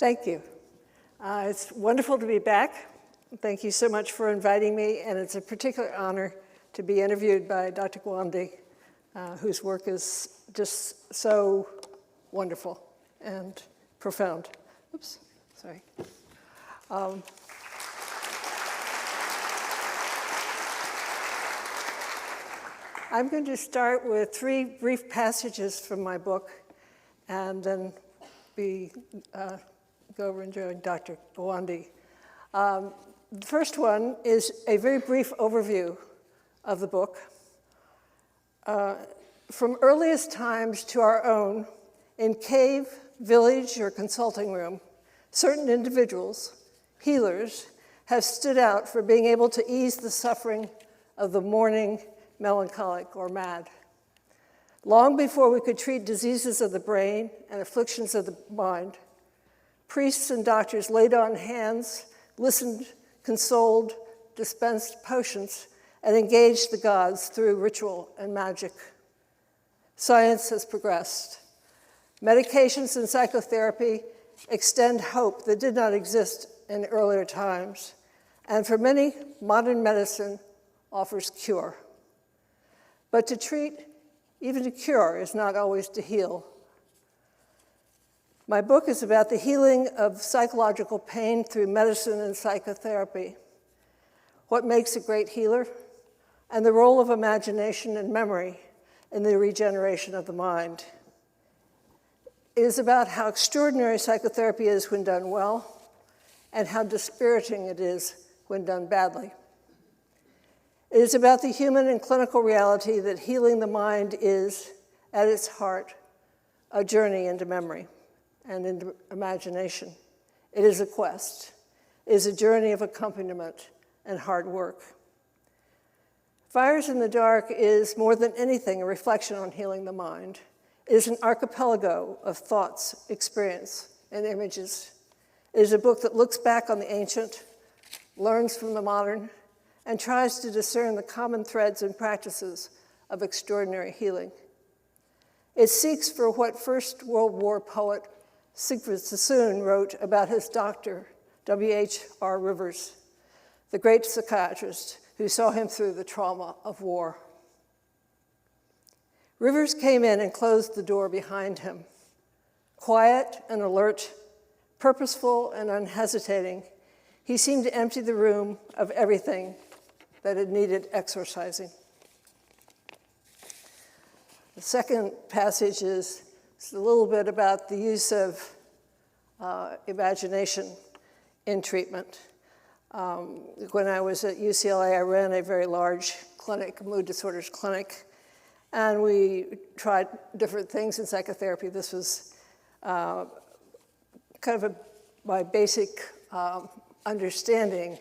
Thank you. It's wonderful to be back. Thank you so much for inviting me, and it's a particular honor to be interviewed by Dr. Gawande, whose work is just so wonderful and profound. Oops, sorry. I'm going to start with 3 brief passages from my book, and then go over and join Dr. Gawande. The first one is a very brief overview of the book. From earliest times to our own, in cave, village, or consulting room, certain individuals, healers, have stood out for being able to ease the suffering of the mourning, melancholic, or mad. Long before we could treat diseases of the brain and afflictions of the mind, priests and doctors laid on hands, listened, consoled, dispensed potions, and engaged the gods through ritual and magic. Science has progressed. Medications and psychotherapy extend hope that did not exist in earlier times, and for many, modern medicine offers cure. But to treat, even to cure, is not always to heal. My book is about the healing of psychological pain through medicine and psychotherapy, what makes a great healer, and the role of imagination and memory in the regeneration of the mind. It is about how extraordinary psychotherapy is when done well, and how dispiriting it is when done badly. It is about the human and clinical reality that healing the mind is, at its heart, a journey into memory and into imagination. It is a quest. It is a journey of accompaniment and hard work. Fires in the Dark is, more than anything, a reflection on healing the mind. It is an archipelago of thoughts, experience, and images. It is a book that looks back on the ancient, learns from the modern, and tries to discern the common threads and practices of extraordinary healing. It seeks for what First World War poet Siegfried Sassoon wrote about his doctor, W.H.R. Rivers, the great psychiatrist who saw him through the trauma of war. Rivers came in and closed the door behind him. Quiet and alert, purposeful and unhesitating, he seemed to empty the room of everything that it needed exorcising. The second passage is a little bit about the use of imagination in treatment. When I was at UCLA, I ran a very large clinic, mood disorders clinic, and we tried different things in psychotherapy. This was kind of my basic understanding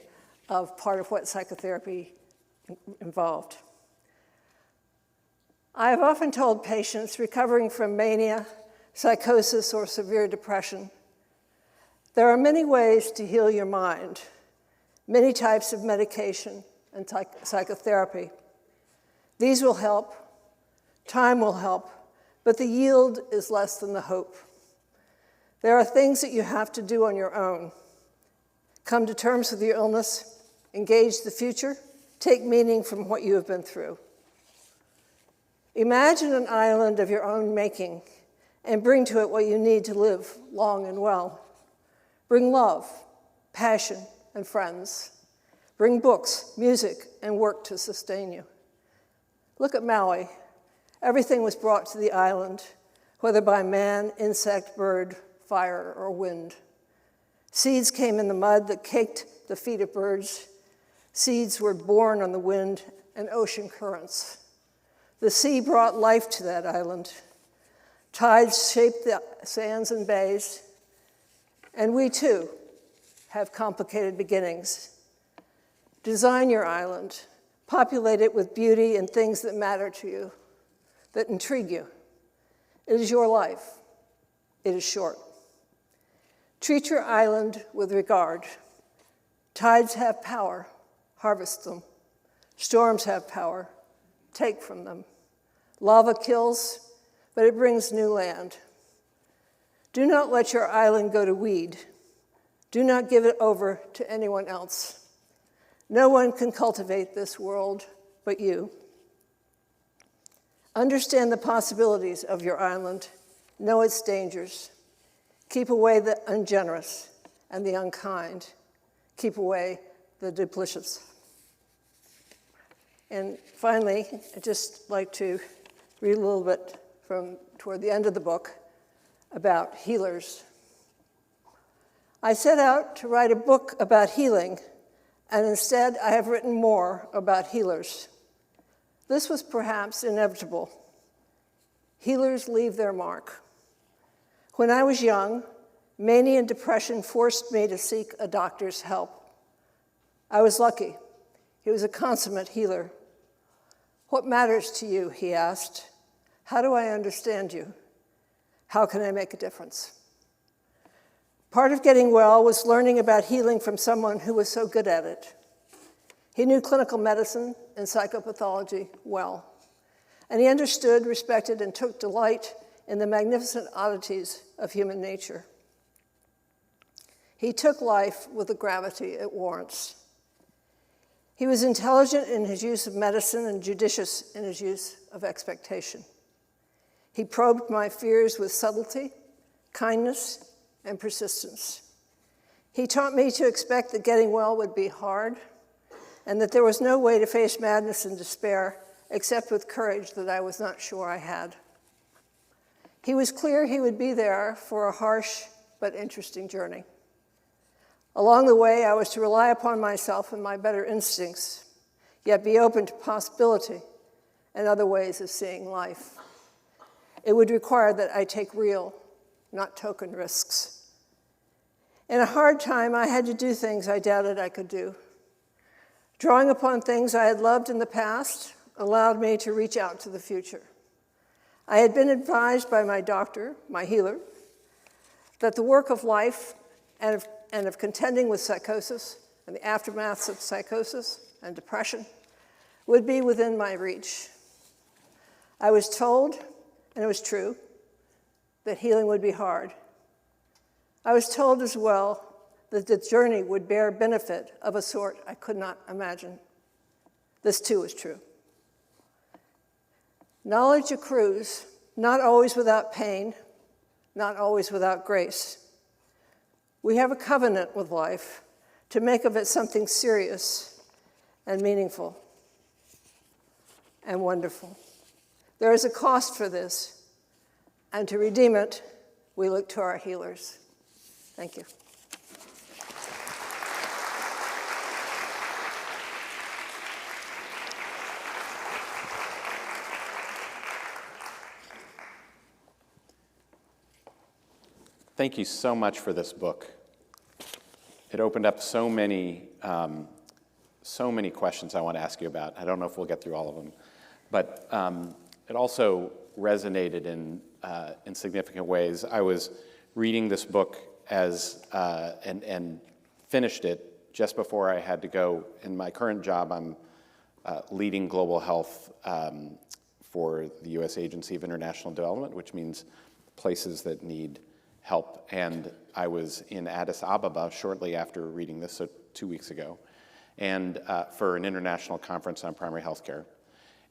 of part of what psychotherapy involved. I have often told patients recovering from mania, psychosis, or severe depression, there are many ways to heal your mind, many types of medication and psychotherapy. These will help, time will help, but the yield is less than the hope. There are things that you have to do on your own. Come to terms with your illness, engage the future, take meaning from what you have been through. Imagine an island of your own making and bring to it what you need to live long and well. Bring love, passion, and friends. Bring books, music, and work to sustain you. Look at Maui. Everything was brought to the island, whether by man, insect, bird, fire, or wind. Seeds came in the mud that caked the feet of birds. Seeds were born on the wind and ocean currents. The sea brought life to that island. Tides shaped the sands and bays. And we, too, have complicated beginnings. Design your island. Populate it with beauty and things that matter to you, that intrigue you. It is your life. It is short. Treat your island with regard. Tides have power. Harvest them. Storms have power. Take from them. Lava kills, but it brings new land. Do not let your island go to weed. Do not give it over to anyone else. No one can cultivate this world but you. Understand the possibilities of your island. Know its dangers. Keep away the ungenerous and the unkind. Keep away the duplicitous. And finally, I'd just like to read a little bit from toward the end of the book about healers. I set out to write a book about healing, and instead I have written more about healers. This was perhaps inevitable. Healers leave their mark. When I was young, mania and depression forced me to seek a doctor's help. I was lucky. He was a consummate healer. What matters to you, he asked. How do I understand you? How can I make a difference? Part of getting well was learning about healing from someone who was so good at it. He knew clinical medicine and psychopathology well, and he understood, respected, and took delight in the magnificent oddities of human nature. He took life with the gravity it warrants. He was intelligent in his use of medicine and judicious in his use of expectation. He probed my fears with subtlety, kindness, and persistence. He taught me to expect that getting well would be hard, and that there was no way to face madness and despair except with courage that I was not sure I had. He was clear he would be there for a harsh but interesting journey. Along the way, I was to rely upon myself and my better instincts, yet be open to possibility and other ways of seeing life. It would require that I take real, not token risks. In a hard time, I had to do things I doubted I could do. Drawing upon things I had loved in the past allowed me to reach out to the future. I had been advised by my doctor, my healer, that the work of life and of contending with psychosis and the aftermaths of psychosis and depression would be within my reach. I was told, and it was true, that healing would be hard. I was told as well that the journey would bear benefit of a sort I could not imagine. This too was true. Knowledge accrues, not always without pain, not always without grace. We have a covenant with life to make of it something serious and meaningful and wonderful. There is a cost for this, and to redeem it, we look to our healers. Thank you. Thank you so much for this book. It opened up so many questions I want to ask you about. I don't know if we'll get through all of them, but it also resonated in significant ways. I was reading this book and finished it just before I had to go. In my current job, I'm leading global health for the U.S. Agency of International Development, which means places that need help. And I was in Addis Ababa shortly after reading this, so 2 weeks ago, and for an international conference on primary health care.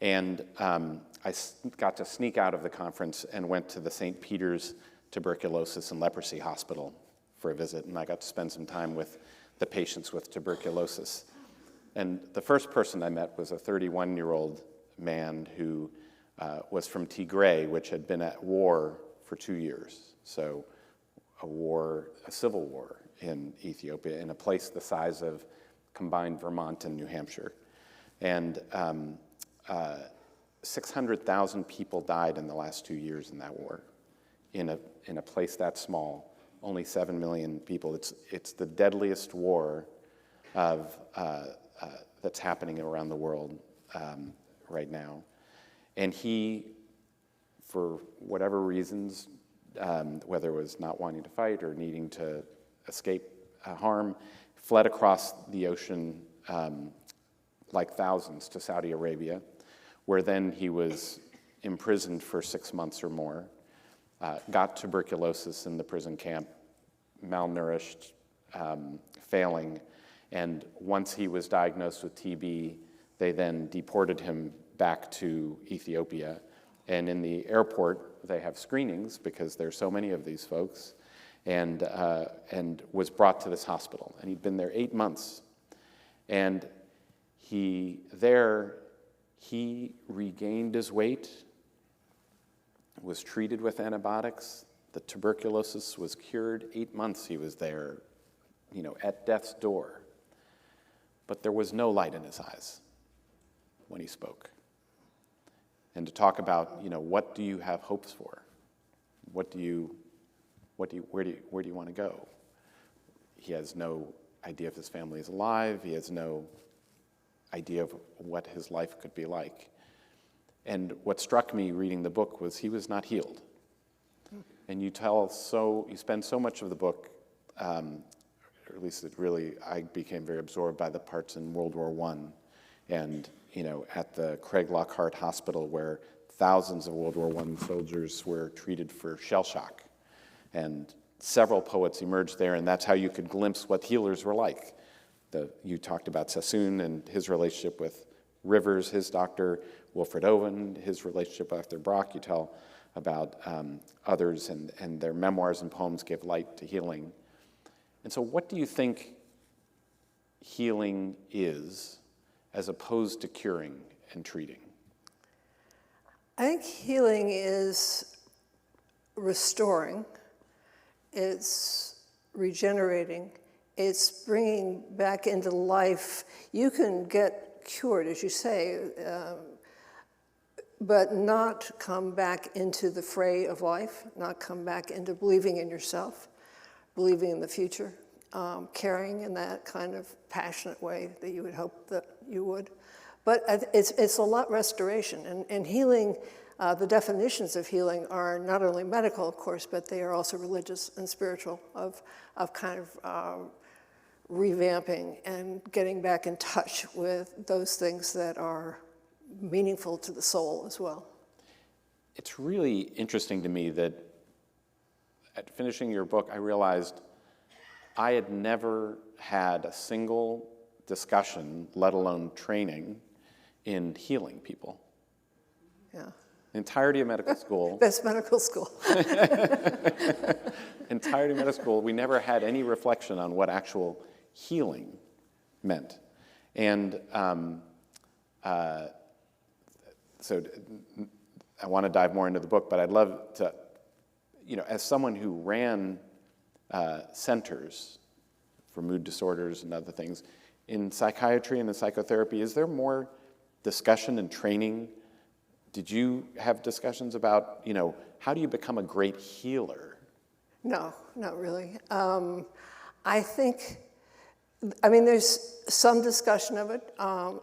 And I got to sneak out of the conference and went to the St. Peter's Tuberculosis and Leprosy Hospital for a visit, and I got to spend some time with the patients with tuberculosis. And the first person I met was a 31-year-old man who was from Tigray, which had been at war for 2 years. So a civil war in Ethiopia, in a place the size of combined Vermont and New Hampshire. And 600,000 people died in the last 2 years in that war. In a place that small, only 7 million people. It's the deadliest war that's happening around the world right now. And he, for whatever reasons, whether it was not wanting to fight or needing to escape harm, fled across the ocean like thousands to Saudi Arabia, where then he was imprisoned for 6 months or more. got tuberculosis in the prison camp, malnourished, failing, and once he was diagnosed with TB, they then deported him back to Ethiopia. And in the airport, they have screenings because there's so many of these folks, and was brought to this hospital. And he'd been there 8 months. And he regained his weight, was treated with antibiotics. The tuberculosis was cured. 8 months he was there, at death's door. But there was no light in his eyes when he spoke. And to talk about, what do you have hopes for? Where do you want to go? He has no idea if his family is alive. He has no idea of what his life could be like. And what struck me reading the book was he was not healed. And you spend so much of the book, or at least I became very absorbed by the parts in World War I, and at the Craig Lockhart Hospital where thousands of World War I soldiers were treated for shell shock. And several poets emerged there, and that's how you could glimpse what healers were like. You talked about Sassoon and his relationship with Rivers, his doctor, Wilfred Owen, his relationship with Arthur Brock. You tell about others, and their memoirs and poems give light to healing. And so what do you think healing is as opposed to curing and treating? I think healing is restoring, it's regenerating, it's bringing back into life. You can get cured, as you say, but not come back into the fray of life, not come back into believing in yourself, believing in the future, caring in that kind of passionate way that you would hope that you would. But it's a lot restoration, and healing, the definitions of healing are not only medical, of course, but they are also religious and spiritual, of kind of revamping and getting back in touch with those things that are meaningful to the soul as well. It's really interesting to me that at finishing your book, I realized I had never had a single discussion, let alone training, in healing people. Yeah. The entirety of medical school. Best medical school. Entirety of medical school, we never had any reflection on what actual healing meant. And so I want to dive more into the book, but I'd love to, as someone who ran centers for mood disorders and other things, in psychiatry and in psychotherapy, is there more discussion and training? Did you have discussions about, how do you become a great healer? No, not really. There's some discussion of it,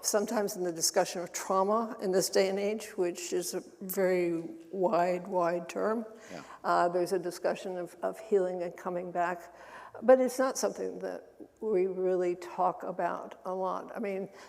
sometimes in the discussion of trauma in this day and age, which is a very wide term. Yeah. There's a discussion of healing and coming back, but it's not something that we really talk about a lot.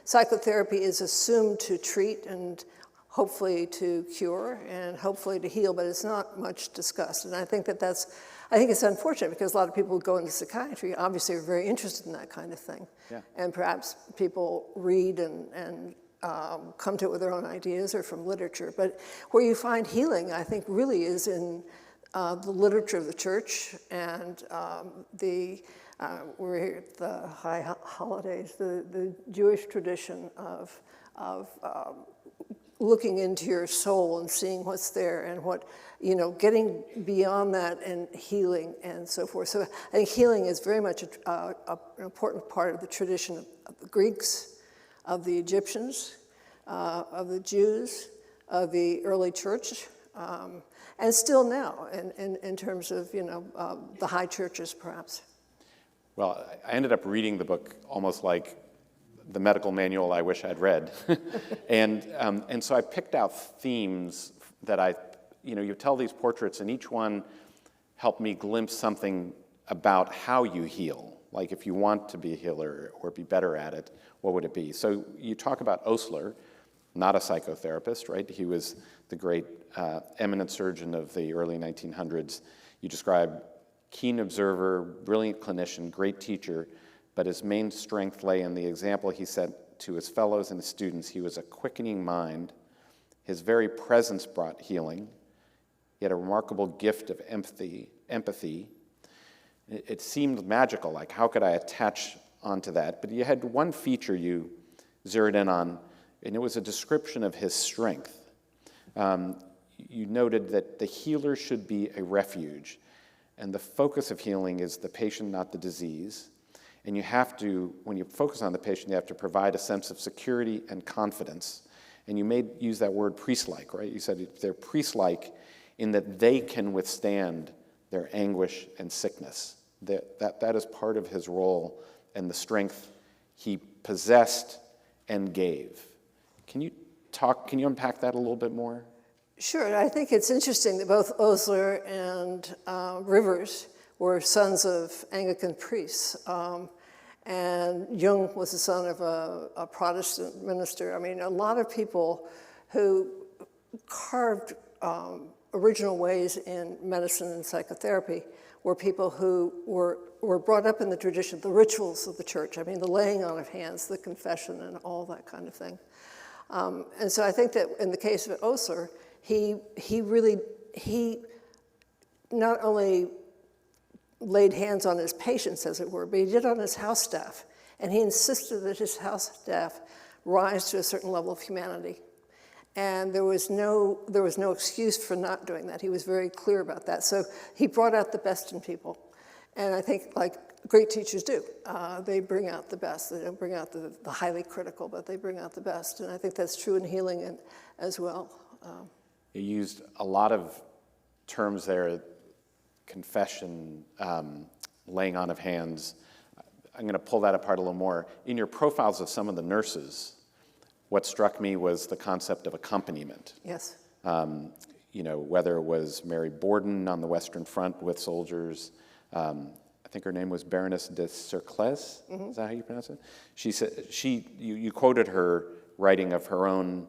Psychotherapy is assumed to treat and hopefully to cure and hopefully to heal, but it's not much discussed. And I think it's unfortunate because a lot of people who go into psychiatry obviously are very interested in that kind of thing. Yeah. And perhaps people read and come to it with their own ideas or from literature. But where you find healing, I think, really is in the literature of the church and we're here at the high holidays, the Jewish tradition of looking into your soul and seeing what's there and what, getting beyond that and healing and so forth. So I think healing is very much an important part of the tradition of the Greeks, of the Egyptians, of the Jews, of the early church, and still now in terms of, the high churches perhaps. Well, I ended up reading the book almost like the medical manual I wish I'd read. and so I picked out themes that you tell these portraits, and each one helped me glimpse something about how you heal. Like if you want to be a healer or be better at it, what would it be? So you talk about Osler, not a psychotherapist, right? He was the great eminent surgeon of the early 1900s. You describe keen observer, brilliant clinician, great teacher, but his main strength lay in the example he set to his fellows and his students. He was a quickening mind. His very presence brought healing. He had a remarkable gift of empathy. It seemed magical, like how could I attach onto that? But you had one feature you zeroed in on, and it was a description of his strength. You noted that the healer should be a refuge, and the focus of healing is the patient, not the disease. And you have to, when you focus on the patient, you have to provide a sense of security and confidence. And you use that word priest-like, right? You said they're priest-like in that they can withstand their anguish and sickness. That is part of his role and the strength he possessed and gave. Can you unpack that a little bit more? Sure. I think it's interesting that both Osler and Rivers were sons of Anglican priests. And Jung was the son of a Protestant minister. I mean, a lot of people who carved original ways in medicine and psychotherapy were people who were brought up in the tradition, the rituals of the church. I mean, the laying on of hands, the confession, and all that kind of thing. And so I think that in the case of Osler, he not only laid hands on his patients, as it were, but he did on his house staff. And he insisted that his house staff rise to a certain level of humanity. And there was no excuse for not doing that. He was very clear about that. So he brought out the best in people. And I think, like great teachers do, they bring out the best. They don't bring out the highly critical, but they bring out the best. And I think that's true in healing as well. You used a lot of terms there, confession, laying on of hands. I'm going to pull that apart a little more. In your profiles of some of the nurses, what struck me was the concept of accompaniment. Yes. Whether it was Mary Borden on the Western Front with soldiers, I think her name was Baroness de Cercles. Mm-hmm. Is that how you pronounce it? She said you quoted her writing of her own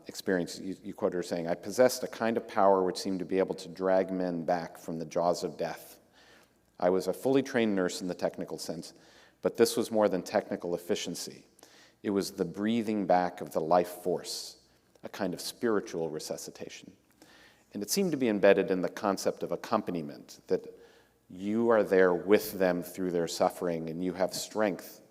experience. You quoted her saying, "I possessed a kind of power which seemed to be able to drag men back from the jaws of death. I was a fully trained nurse in the technical sense, but this was more than technical efficiency. It was the breathing back of the life force, a kind of spiritual resuscitation." And it seemed to be embedded in the concept of accompaniment, that you are there with them through their suffering, and you have strength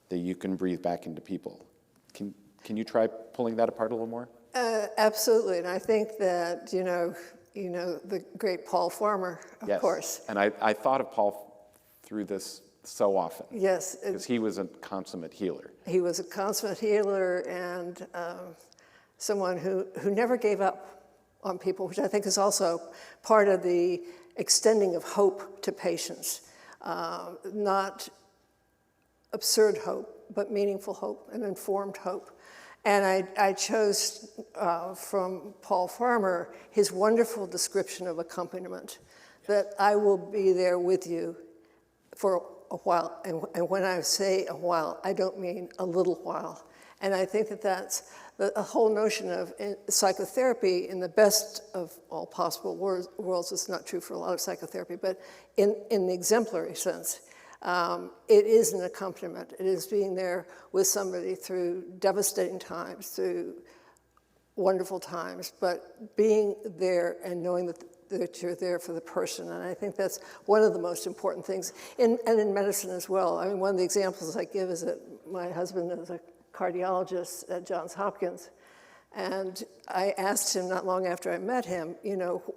that you can breathe back into people. Can you try pulling that apart a little more? Absolutely, and I think that, the great Paul Farmer, of course. And I thought of Paul through this so often. Yes. Because he was a consummate healer. He was a consummate healer and someone who never gave up on people, which I think is also part of the extending of hope to patients. Not absurd hope, but meaningful hope and informed hope. And I chose from Paul Farmer his wonderful description of accompaniment, that I will be there with you for a while. And when I say a while, I don't mean a little while. And I think that that's the whole notion of psychotherapy in the best of all possible worlds. It's not true for a lot of psychotherapy, but in the exemplary sense, it is an accompaniment. It is being there with somebody through devastating times, through wonderful times, but being there and knowing that you're there for the person. And I think that's one of the most important things, and in medicine as well. I mean, one of the examples I give is that my husband is a cardiologist at Johns Hopkins, and I asked him not long after I met him,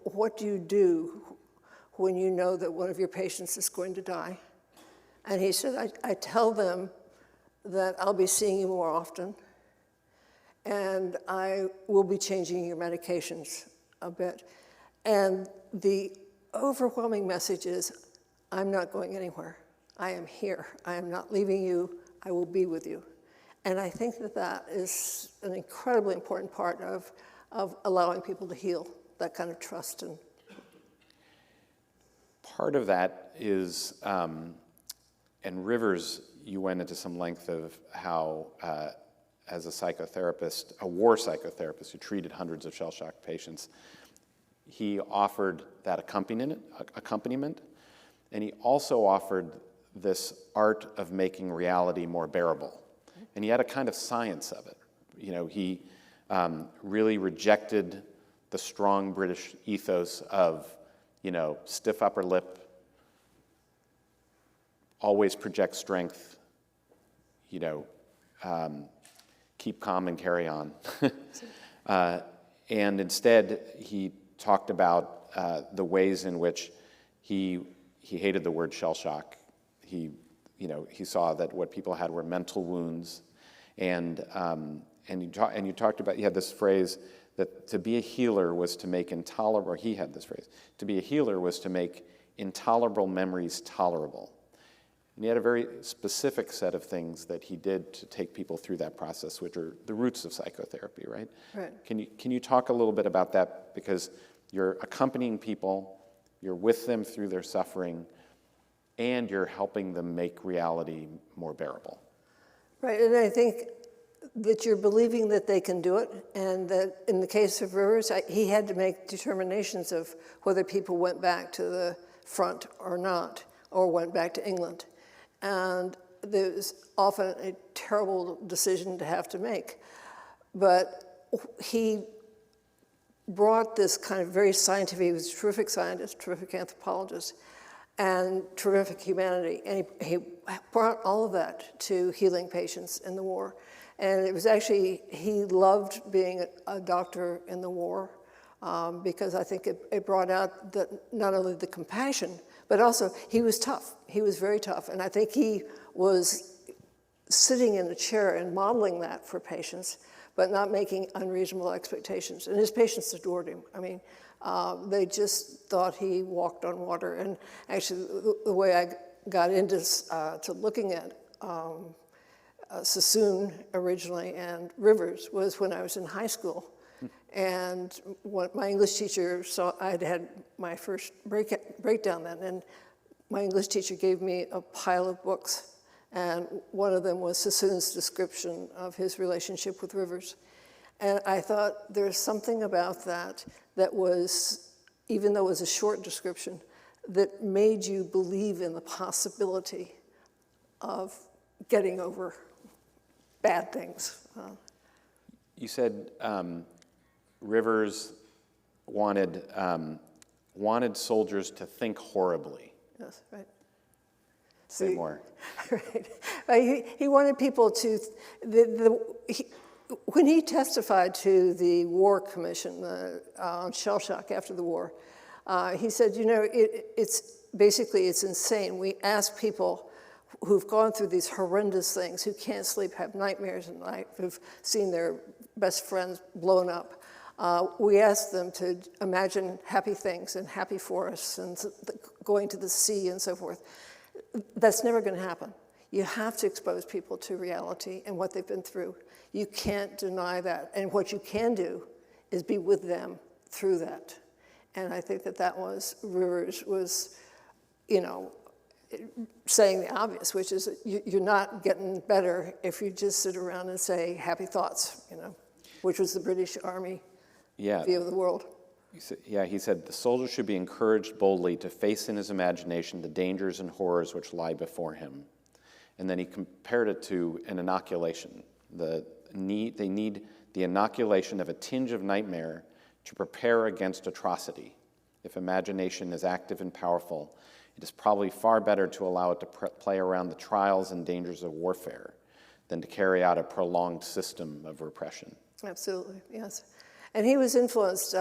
what do you do when you know that one of your patients is going to die? And he said, I tell them that I'll be seeing you more often, and I will be changing your medications a bit. And the overwhelming message is, I'm not going anywhere. I am here. I am not leaving you. I will be with you. And I think that is an incredibly important part of allowing people to heal, that kind of trust. Part of that is, and Rivers, you went into some length of how as a psychotherapist, a war psychotherapist who treated hundreds of shell-shock patients, he offered that accompaniment, and he also offered this art of making reality more bearable. And he had a kind of science of it. He really rejected the strong British ethos of, stiff upper lip, always project strength, keep calm and carry on. And instead, he talked about the ways in which he hated the word shell shock. He saw that what people had were mental wounds, and you talked about, you had this phrase that to be a healer was to make intolerable, or he had this phrase, to be a healer was to make intolerable memories tolerable. And he had a very specific set of things that he did to take people through that process, which are the roots of psychotherapy, right? Right. Can you talk a little bit about that? Because you're accompanying people, you're with them through their suffering, and you're helping them make reality more bearable. Right, and I think that you're believing that they can do it, and that in the case of Rivers, he had to make determinations of whether people went back to the front or not, or went back to England. And there's often a terrible decision to have to make. But he brought this kind of very scientific, he was a terrific scientist, terrific anthropologist, and terrific humanity. And he brought all of that to healing patients in the war. And it was actually, he loved being a doctor in the war because I think it brought out not only the compassion, but also he was tough. He was very tough. And I think he was sitting in a chair and modeling that for patients, but not making unreasonable expectations. And his patients adored him. I mean, they just thought he walked on water. And actually, the way I got into to looking at Sassoon originally and Rivers was when I was in high school. And what my English teacher saw, I'd had my first breakdown then, and my English teacher gave me a pile of books, and one of them was Sassoon's description of his relationship with Rivers. And I thought there's something about that was, even though it was a short description, that made you believe in the possibility of getting over bad things. You said Rivers wanted soldiers to think horribly. Yes, right. Say more. Right. He wanted people to, when he testified to the War Commission on shell shock after the war, he said, it's insane. We ask people who've gone through these horrendous things, who can't sleep, have nightmares at night, who've seen their best friends blown up. We ask them to imagine happy things and happy forests and going to the sea and so forth. That's never going to happen. You have to expose people to reality and what they've been through. You can't deny that. And what you can do is be with them through that. And I think that was, Rivers was, saying the obvious, which is you're not getting better if you just sit around and say happy thoughts, which was the British Army view of the world. He said, the soldier should be encouraged boldly to face in his imagination the dangers and horrors which lie before him. And then he compared it to an inoculation. They need the inoculation of a tinge of nightmare to prepare against atrocity. If imagination is active and powerful, it is probably far better to allow it to play around the trials and dangers of warfare than to carry out a prolonged system of repression. Absolutely, yes. And he was influenced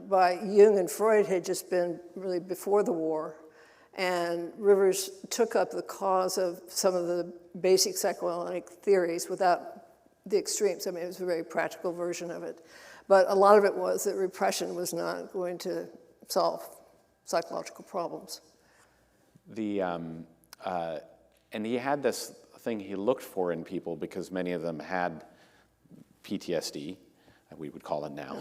by Jung and Freud had just been really before the war. And Rivers took up the cause of some of the basic psychoanalytic theories without the extremes. I mean, it was a very practical version of it. But a lot of it was that repression was not going to solve psychological problems. And he had this thing he looked for in people because many of them had PTSD, we would call it now.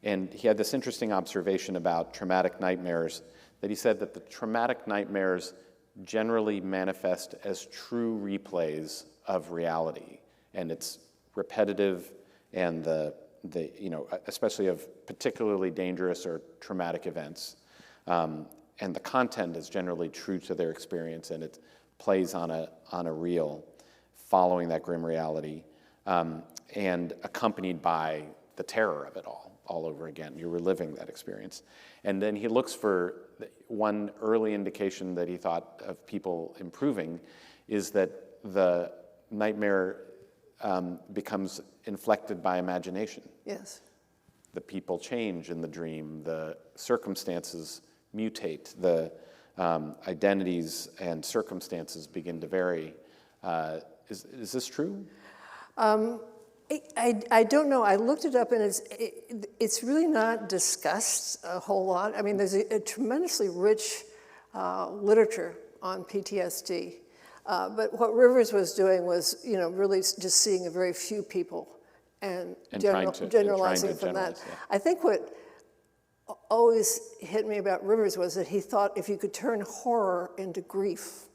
And he had this interesting observation about traumatic nightmares, that he said that the traumatic nightmares generally manifest as true replays of reality. and it's repetitive, and especially of particularly dangerous or traumatic events. And the content is generally true to their experience, and it plays on a reel following that grim reality, and accompanied by the terror of it all over again. You're reliving that experience. And then he looks for one early indication that he thought of people improving is that the nightmare becomes inflected by imagination. Yes. The people change in the dream, the circumstances mutate, the identities and circumstances begin to vary. Is this true? I don't know. I looked it up, and it's really not discussed a whole lot. I mean, there's a tremendously rich literature on PTSD. But what Rivers was doing was, really just seeing a very few people and generalizing from that. Yeah. I think what always hit me about Rivers was that he thought if you could turn horror into grief,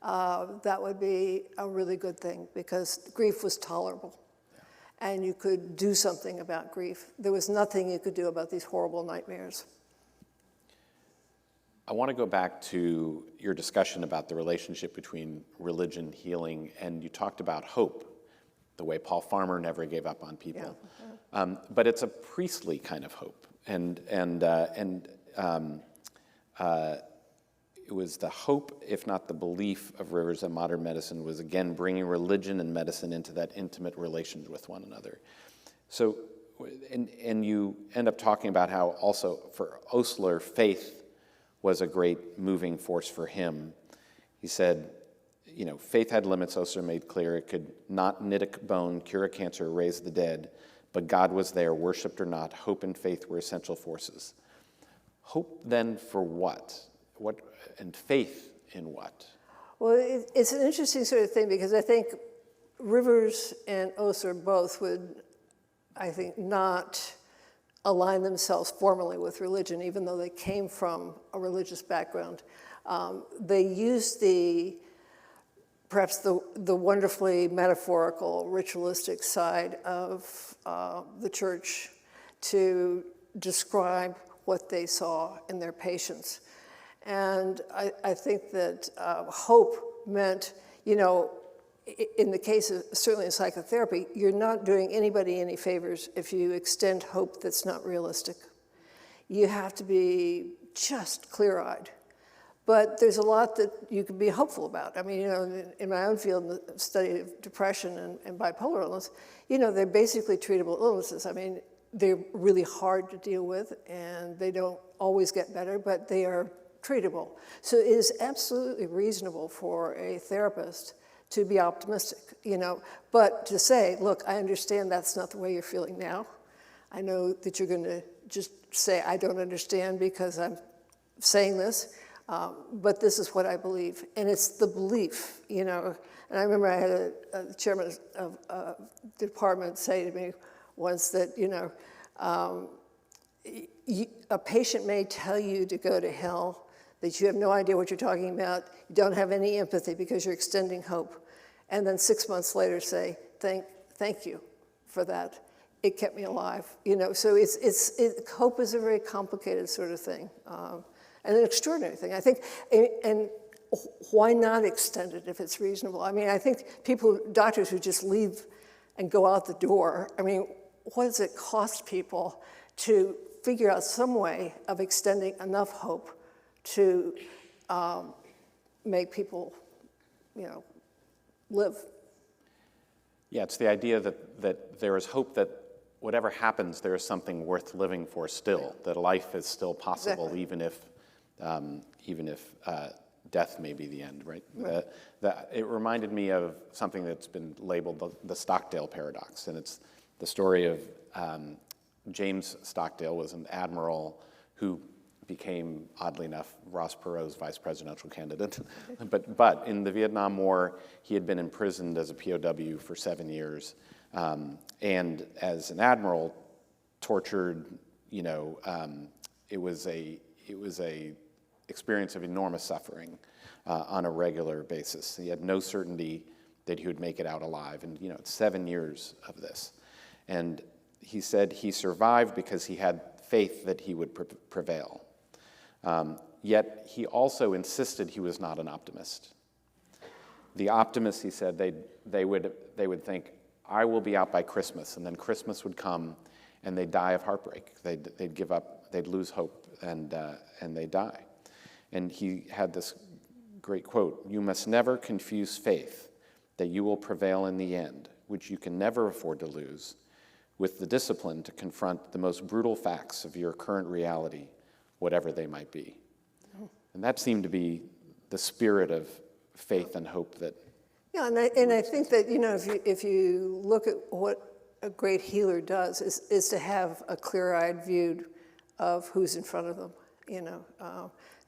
that would be a really good thing, because grief was tolerable. Yeah. And you could do something about grief. There was nothing you could do about these horrible nightmares. I want to go back to your discussion about the relationship between religion, healing, and you talked about hope, the way Paul Farmer never gave up on people. Yeah. But it's a priestly kind of hope. And it was the hope, if not the belief, of Rivers that modern medicine was, again, bringing religion and medicine into that intimate relation with one another. So, and you end up talking about how also for Osler, faith was a great moving force for him. He said, faith had limits, Osler made clear. It could not knit a bone, cure a cancer, raise the dead, but God was there, worshipped or not. Hope and faith were essential forces. Hope then for what? And faith in what? Well, it's an interesting sort of thing, because I think Rivers and Osler both would, I think, not align themselves formally with religion, even though they came from a religious background. They used perhaps the wonderfully metaphorical, ritualistic side of the church to describe what they saw in their patients. And I think that hope meant, in the case of, certainly in psychotherapy, you're not doing anybody any favors if you extend hope that's not realistic. You have to be just clear-eyed. But there's a lot that you can be hopeful about. I mean, in my own field, the study of depression and bipolar illness, they're basically treatable illnesses. I mean, they're really hard to deal with, and they don't always get better, but they are treatable. So it is absolutely reasonable for a therapist to be optimistic, but to say, look, I understand that's not the way you're feeling now. I know that you're going to just say, I don't understand because I'm saying this, but this is what I believe. And it's the belief, And I remember I had a chairman of a department say to me once that, a patient may tell you to go to hell, that you have no idea what you're talking about, you don't have any empathy because you're extending hope, and then 6 months later say, thank you for that. It kept me alive. So hope is a very complicated sort of thing, and an extraordinary thing. I think, and why not extend it if it's reasonable? I mean, I think doctors who just leave and go out the door, I mean, what does it cost people to figure out some way of extending enough hope to make people, live? Yeah, it's the idea that there is hope that whatever happens, there is something worth living for still, that life is still possible, exactly. even if death may be the end, right? Right. It reminded me of something that's been labeled the Stockdale paradox, and it's the story of James Stockdale was an admiral who became, oddly enough, Ross Perot's vice presidential candidate. but in the Vietnam War, he had been imprisoned as a POW for 7 years, and as an admiral, tortured. It was a experience of enormous suffering on a regular basis. He had no certainty that he would make it out alive. And, it's 7 years of this. And he said he survived because he had faith that he would prevail. Yet he also insisted he was not an optimist. The optimists, he said, they would think, I will be out by Christmas, and then Christmas would come, and they'd die of heartbreak. They'd give up, they'd lose hope, and they'd die. And he had this great quote, "You must never confuse faith that you will prevail in the end, which you can never afford to lose, with the discipline to confront the most brutal facts of your current reality, whatever they might be." And that seemed to be the spirit of faith and hope that... Yeah, and I think that, if you look at what a great healer does, is to have a clear-eyed view of who's in front of them,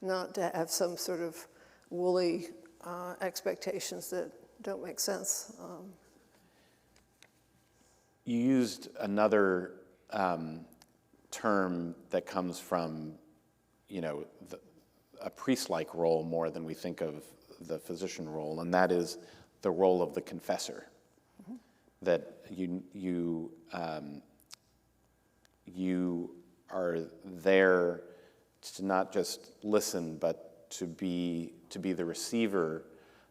not to have some sort of woolly expectations that don't make sense. You used another term that comes from, a priest-like role more than we think of the physician role, and that is the role of the confessor. Mm-hmm. That you are there to not just listen, but to be the receiver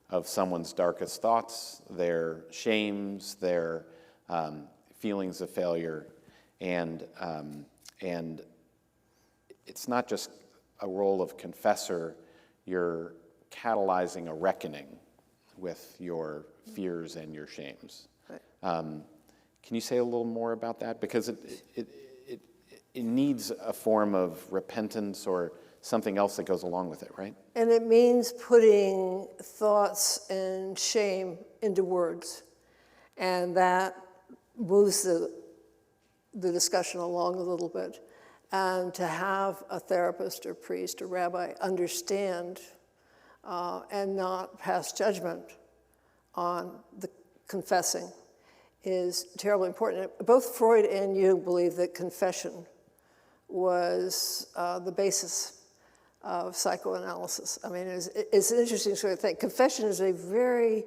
of someone's darkest thoughts, their shames, their feelings of failure, and it's not just a role of confessor. You're catalyzing a reckoning with your fears and your shames. Right. Can you say a little more about that? Because it needs a form of repentance or something else that goes along with it, right? And it means putting thoughts and shame into words. And that moves the discussion along a little bit. And to have a therapist or priest or rabbi understand and not pass judgment on the confessing is terribly important. Both Freud and Jung believe that confession was the basis of psychoanalysis. I mean, it's an interesting sort of thing. Confession is a very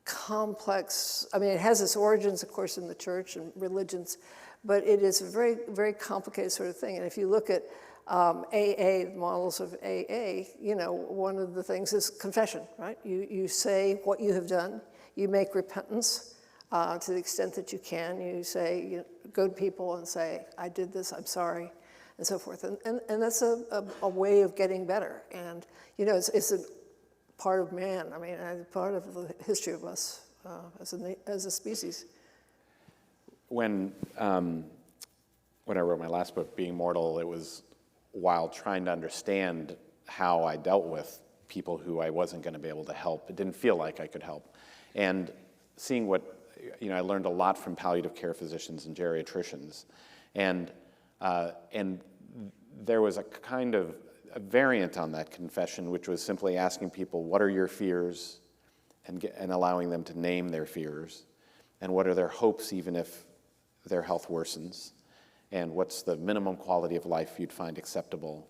complex, it has its origins, of course, in the church and religions, but it is a very, very complicated sort of thing. And if you look at AA, models of AA, one of the things is confession, right? You say what you have done. You make repentance to the extent that you can. You say, go to people and say, I did this, I'm sorry, and so forth. And that's a way of getting better. And, it's a part of man. Part of the history of us as a species. When I wrote my last book, Being Mortal, it was while trying to understand how I dealt with people who I wasn't going to be able to help. It didn't feel like I could help. And seeing I learned a lot from palliative care physicians and geriatricians. And there was a kind of a variant on that confession, which was simply asking people, what are your fears? And allowing them to name their fears. And what are their hopes, even if their health worsens? And what's the minimum quality of life you'd find acceptable?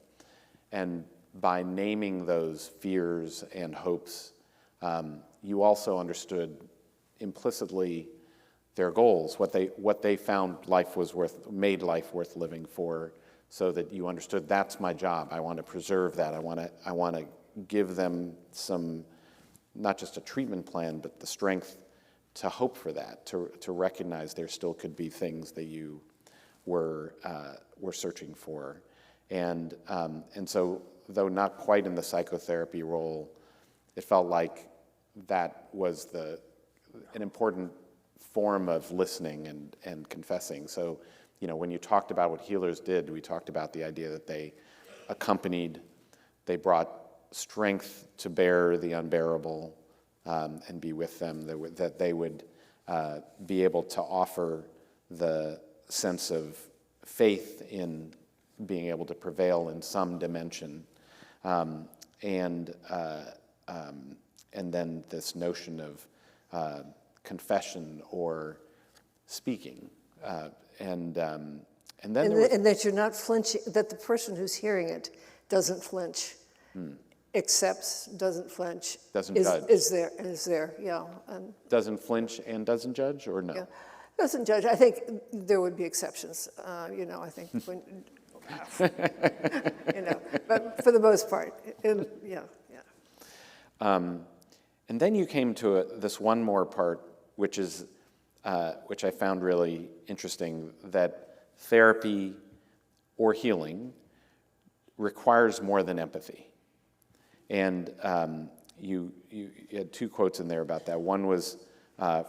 And by naming those fears and hopes, you also understood implicitly their goals, what they found made life worth living for, so that you understood that's my job. I want to preserve that. I want to give them some, not just a treatment plan, but the strength to hope for that, to recognize there still could be things that you were searching for. And so, though not quite in the psychotherapy role, it felt like that was an important form of listening and confessing. So, when you talked about what healers did, we talked about the idea that they accompanied, they brought strength to bear the unbearable, and be with them, that they would be able to offer the sense of faith in being able to prevail in some dimension, and then this notion of confession or speaking, and then and that you're not flinching, that the person who's hearing it doesn't flinch. accepts, doesn't flinch, Doesn't is, judge. is there, yeah. And, Doesn't flinch and doesn't judge, or no? yeah. Doesn't judge. I think there would be exceptions, I think when, but for the most part, yeah. And then you came to this one more part, which I found really interesting, that therapy or healing requires more than empathy. And you had two quotes in there about that. One was a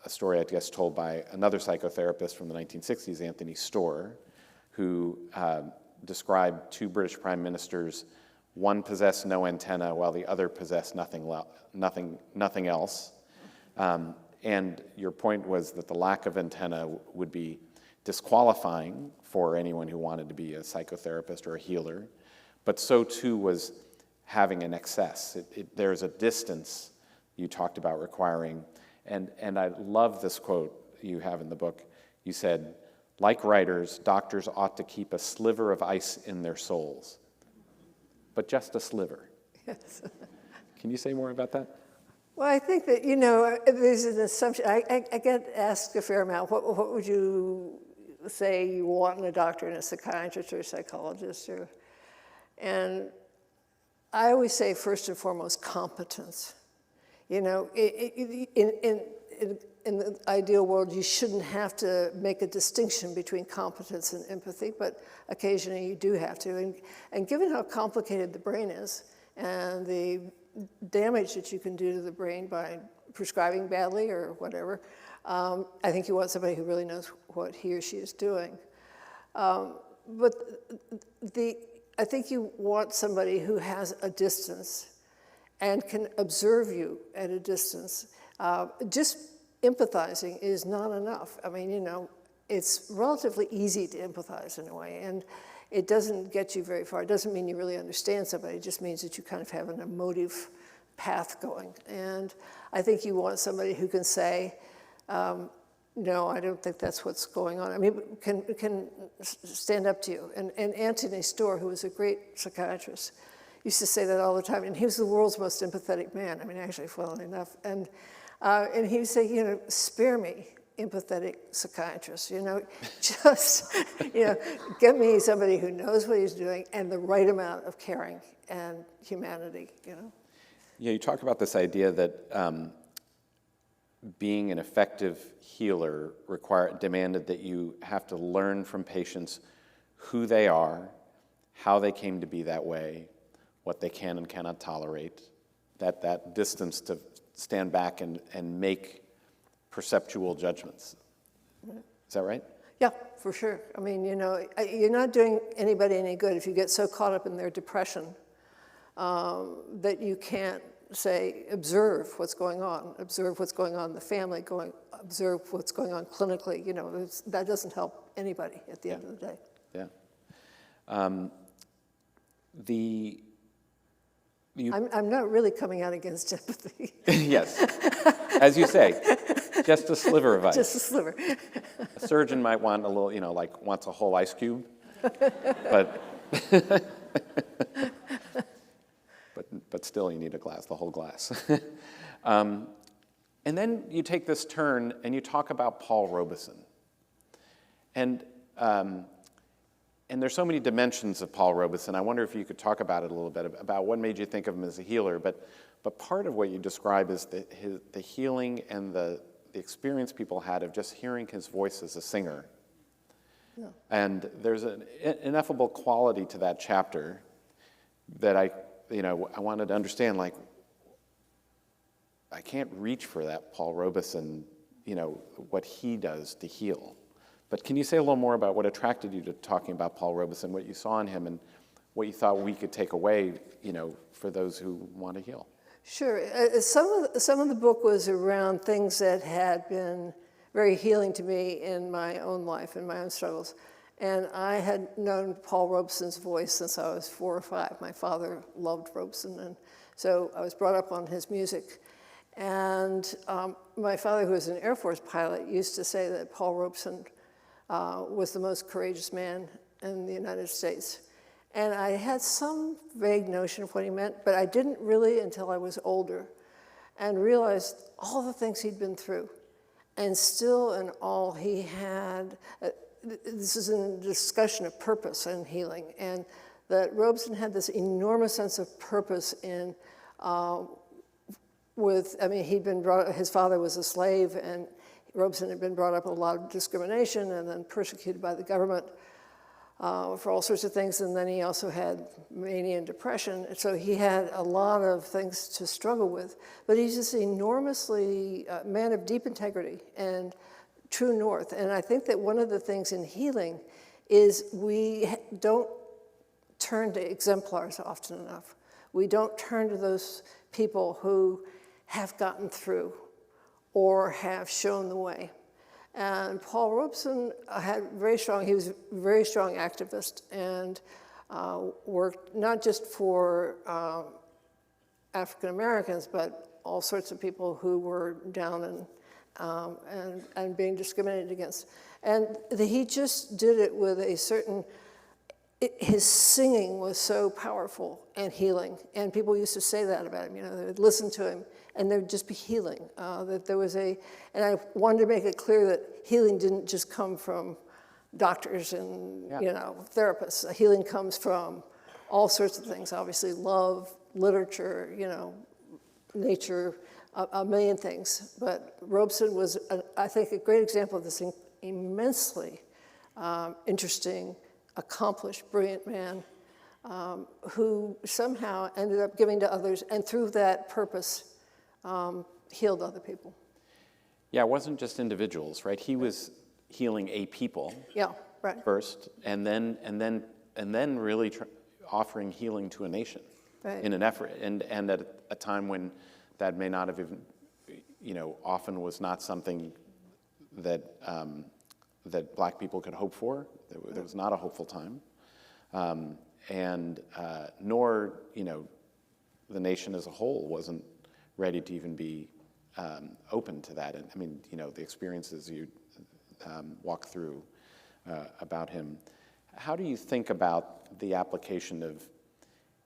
story, I guess, told by another psychotherapist from the 1960s, Anthony Storr, who described two British prime ministers. One possessed no antenna, while the other possessed nothing else. And your point was that the lack of antenna would be disqualifying for anyone who wanted to be a psychotherapist or a healer, but so too was having an excess. There's a distance you talked about requiring, and I love this quote you have in the book. You said, like writers, doctors ought to keep a sliver of ice in their souls, but just a sliver. Yes. Can you say more about that? Well, I think that, there's an assumption. I get asked a fair amount, what would you say you want in a doctor and a psychiatrist or a psychologist? And I always say, first and foremost, competence. In the ideal world, you shouldn't have to make a distinction between competence and empathy, but occasionally you do have to. And given how complicated the brain is and the damage that you can do to the brain by prescribing badly or whatever, I think you want somebody who really knows what he or she is doing. But I think you want somebody who has a distance and can observe you at a distance. Just empathizing is not enough. I mean, it's relatively easy to empathize in a way, and it doesn't get you very far. It doesn't mean you really understand somebody. It just means that you kind of have an emotive path going. And I think you want somebody who can say, no, I don't think that's what's going on. I mean, can stand up to you. And Anthony Storr, who was a great psychiatrist, used to say that all the time. And he was the world's most empathetic man. I mean, actually, funnily enough. And he would say, spare me, empathetic psychiatrist. Just, get me somebody who knows what he's doing and the right amount of caring and humanity, Yeah, you talk about this idea that being an effective healer demanded that you have to learn from patients who they are, how they came to be that way, what they can and cannot tolerate, that distance to stand back and make perceptual judgments. Is that right? Yeah, for sure. I mean, you're not doing anybody any good if you get so caught up in their depression that you can't observe what's going on in the family, observe what's going on clinically. That doesn't help anybody at the end of the day. Yeah. I'm not really coming out against empathy. Yes, as you say, just a sliver of ice. Just a sliver. A surgeon might want a little, wants a whole ice cube, but but still you need the whole glass. And then you take this turn and you talk about Paul Robeson. And there's so many dimensions of Paul Robeson. I wonder if you could talk about it a little bit, about what made you think of him as a healer. But part of what you describe is the healing and the experience people had of just hearing his voice as a singer. Yeah. And there's an ineffable quality to that chapter that I wanted to understand, I can't reach for that Paul Robeson, what he does to heal. But can you say a little more about what attracted you to talking about Paul Robeson, what you saw in him, and what you thought we could take away, for those who want to heal? Sure. Some of the book was around things that had been very healing to me in my own life, in my own struggles. And I had known Paul Robeson's voice since I was 4 or 5. My father loved Robeson, and so I was brought up on his music. And my father, who was an Air Force pilot, used to say that Paul Robeson was the most courageous man in the United States. And I had some vague notion of what he meant, but I didn't really until I was older and realized all the things he'd been through. And still in all he had, this is in a discussion of purpose and healing, and that Robeson had this enormous sense of purpose in, he'd been his father was a slave, and Robeson had been brought up with a lot of discrimination and then persecuted by the government for all sorts of things, and then he also had mania and depression, and so he had a lot of things to struggle with. But he's just enormously man of deep integrity and true north. And I think that one of the things in healing is we don't turn to exemplars often enough. We don't turn to those people who have gotten through or have shown the way. And Paul Robeson he was a very strong activist and worked not just for African Americans, but all sorts of people who were down and being discriminated against. And he just did it with a certain, his singing was so powerful and healing. And people used to say that about him, they would listen to him and there'd just be healing. That there was and I wanted to make it clear that healing didn't just come from doctors and, therapists. Healing comes from all sorts of things, obviously love, literature, nature, a million things. But Robeson was, I think, a great example of this immensely interesting, accomplished, brilliant man who somehow ended up giving to others, and through that purpose, healed other people. Yeah, it wasn't just individuals, right? He was healing a people first, and then really offering healing to a nation in an effort, and at a time when that may not have even, often was not something that that Black people could hope for. There was not a hopeful time, nor the nation as a whole wasn't ready to even be open to that. And I mean, the experiences you walk through about him. How do you think about the application of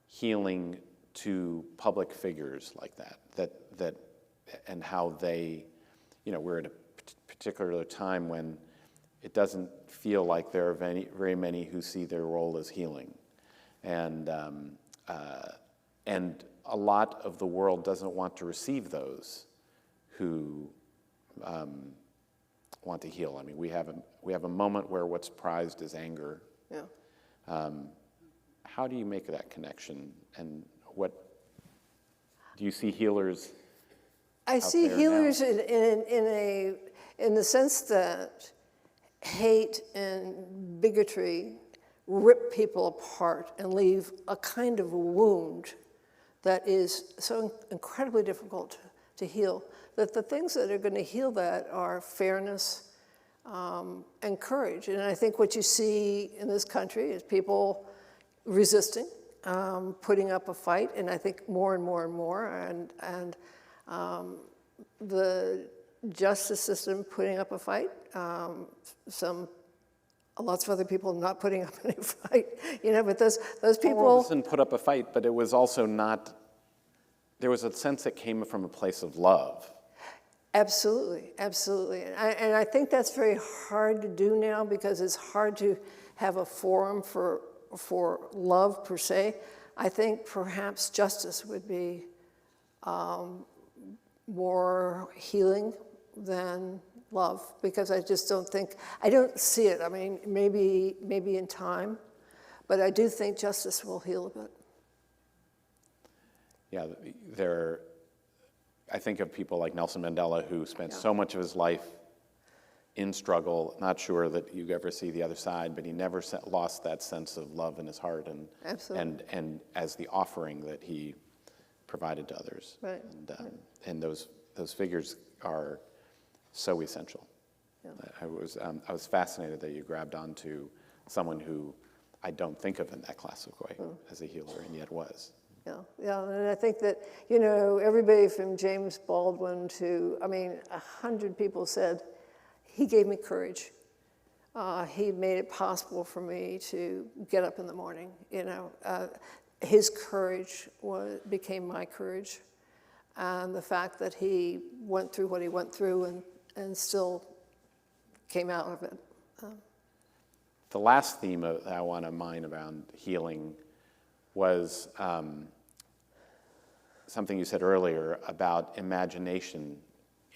healing to public figures like that, and how they, we're at a particular time when it doesn't feel like there are very many who see their role as healing, and a lot of the world doesn't want to receive those who want to heal. I mean, we have a moment where what's prized is anger. Yeah. How do you make that connection, and what do you see healers? I see healers in the sense that hate and bigotry rip people apart and leave a kind of a wound that is so incredibly difficult to heal, that the things that are going to heal that are fairness and courage. And I think what you see in this country is people resisting, putting up a fight, and I think more and more and more, and the justice system putting up a fight, lots of other people not putting up any fight, but those people... Robeson put up a fight, but it was also not, there was a sense that came from a place of love. Absolutely, absolutely. And I think that's very hard to do now, because it's hard to have a forum for love per se. I think perhaps justice would be more healing than love, because I just don't see it. I mean, maybe in time, but I do think justice will heal a bit. Yeah, I think of people like Nelson Mandela, who spent so much of his life in struggle, not sure that you ever see the other side, but he never lost that sense of love in his heart, and as the offering that he provided to others. Right. And those figures are so essential. Yeah. I was fascinated that you grabbed onto someone who I don't think of in that classic way as a healer, and yet was. Yeah, and I think that, everybody from James Baldwin to, 100 people said, he gave me courage. he made it possible for me to get up in the morning. His courage became my courage, and the fact that he went through what he went through and still came out of it. The last theme that I want to mine around healing was something you said earlier about imagination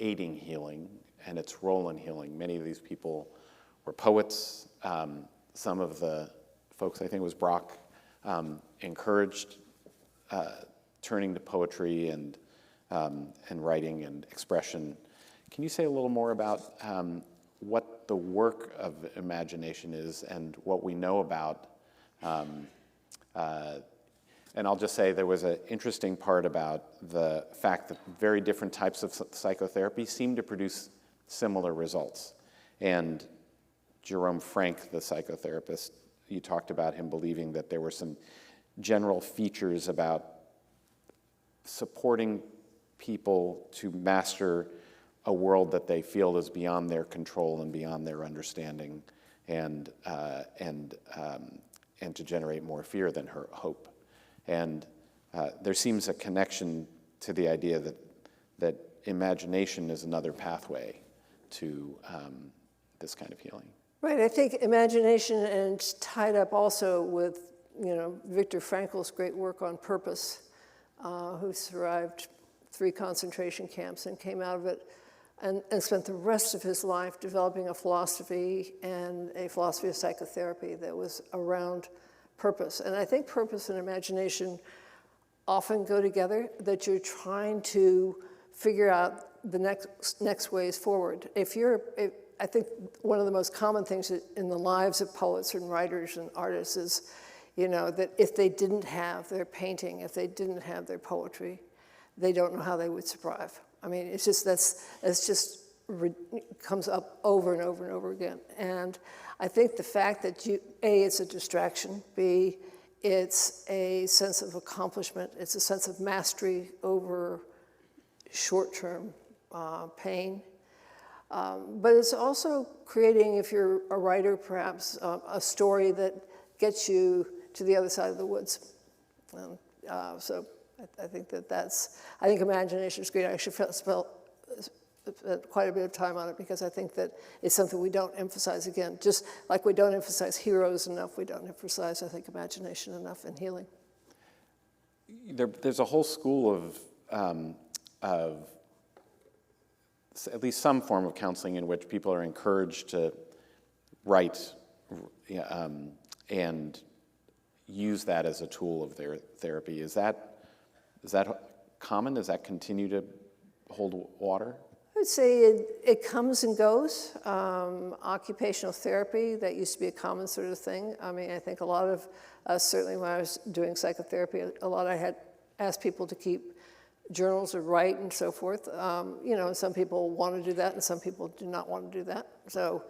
aiding healing and its role in healing. Many of these people were poets. Some of the folks, I think it was Brock, encouraged turning to poetry and writing and expression. Can you say a little more about what the work of imagination is and what we know about? And I'll just say there was an interesting part about the fact that very different types of psychotherapy seem to produce similar results. And Jerome Frank, the psychotherapist, you talked about him believing that there were some general features about supporting people to master a world that they feel is beyond their control and beyond their understanding, and to generate more fear than hope. And there seems a connection to the idea that imagination is another pathway to this kind of healing. Right, I think imagination, and it's tied up also with, Viktor Frankl's great work on purpose, who survived 3 concentration camps and came out of it and spent the rest of his life developing a philosophy and a philosophy of psychotherapy that was around purpose. And I think purpose and imagination often go together, that you're trying to figure out the next ways forward. I think one of the most common things in the lives of poets and writers and artists is, that if they didn't have their painting, if they didn't have their poetry, they don't know how they would survive. I mean, it's just comes up over and over and over again. And I think the fact that A, it's a distraction, B, it's a sense of accomplishment, it's a sense of mastery over short-term pain. But it's also creating, if you're a writer, perhaps a story that gets you to the other side of the woods. So I think I think imagination is great. I actually spent quite a bit of time on it because I think that it's something we don't emphasize again. Just like we don't emphasize heroes enough, we don't emphasize, I think, imagination enough in healing. There's a whole school of at least some form of counseling in which people are encouraged to write and use that as a tool of their therapy. Is that common? Does that continue to hold water? I would say it comes and goes. Occupational therapy, that used to be a common sort of thing. I mean, I think a lot of us, certainly when I was doing psychotherapy, I had asked people to keep journals or write and so forth. And some people want to do that and some people do not want to do that. So,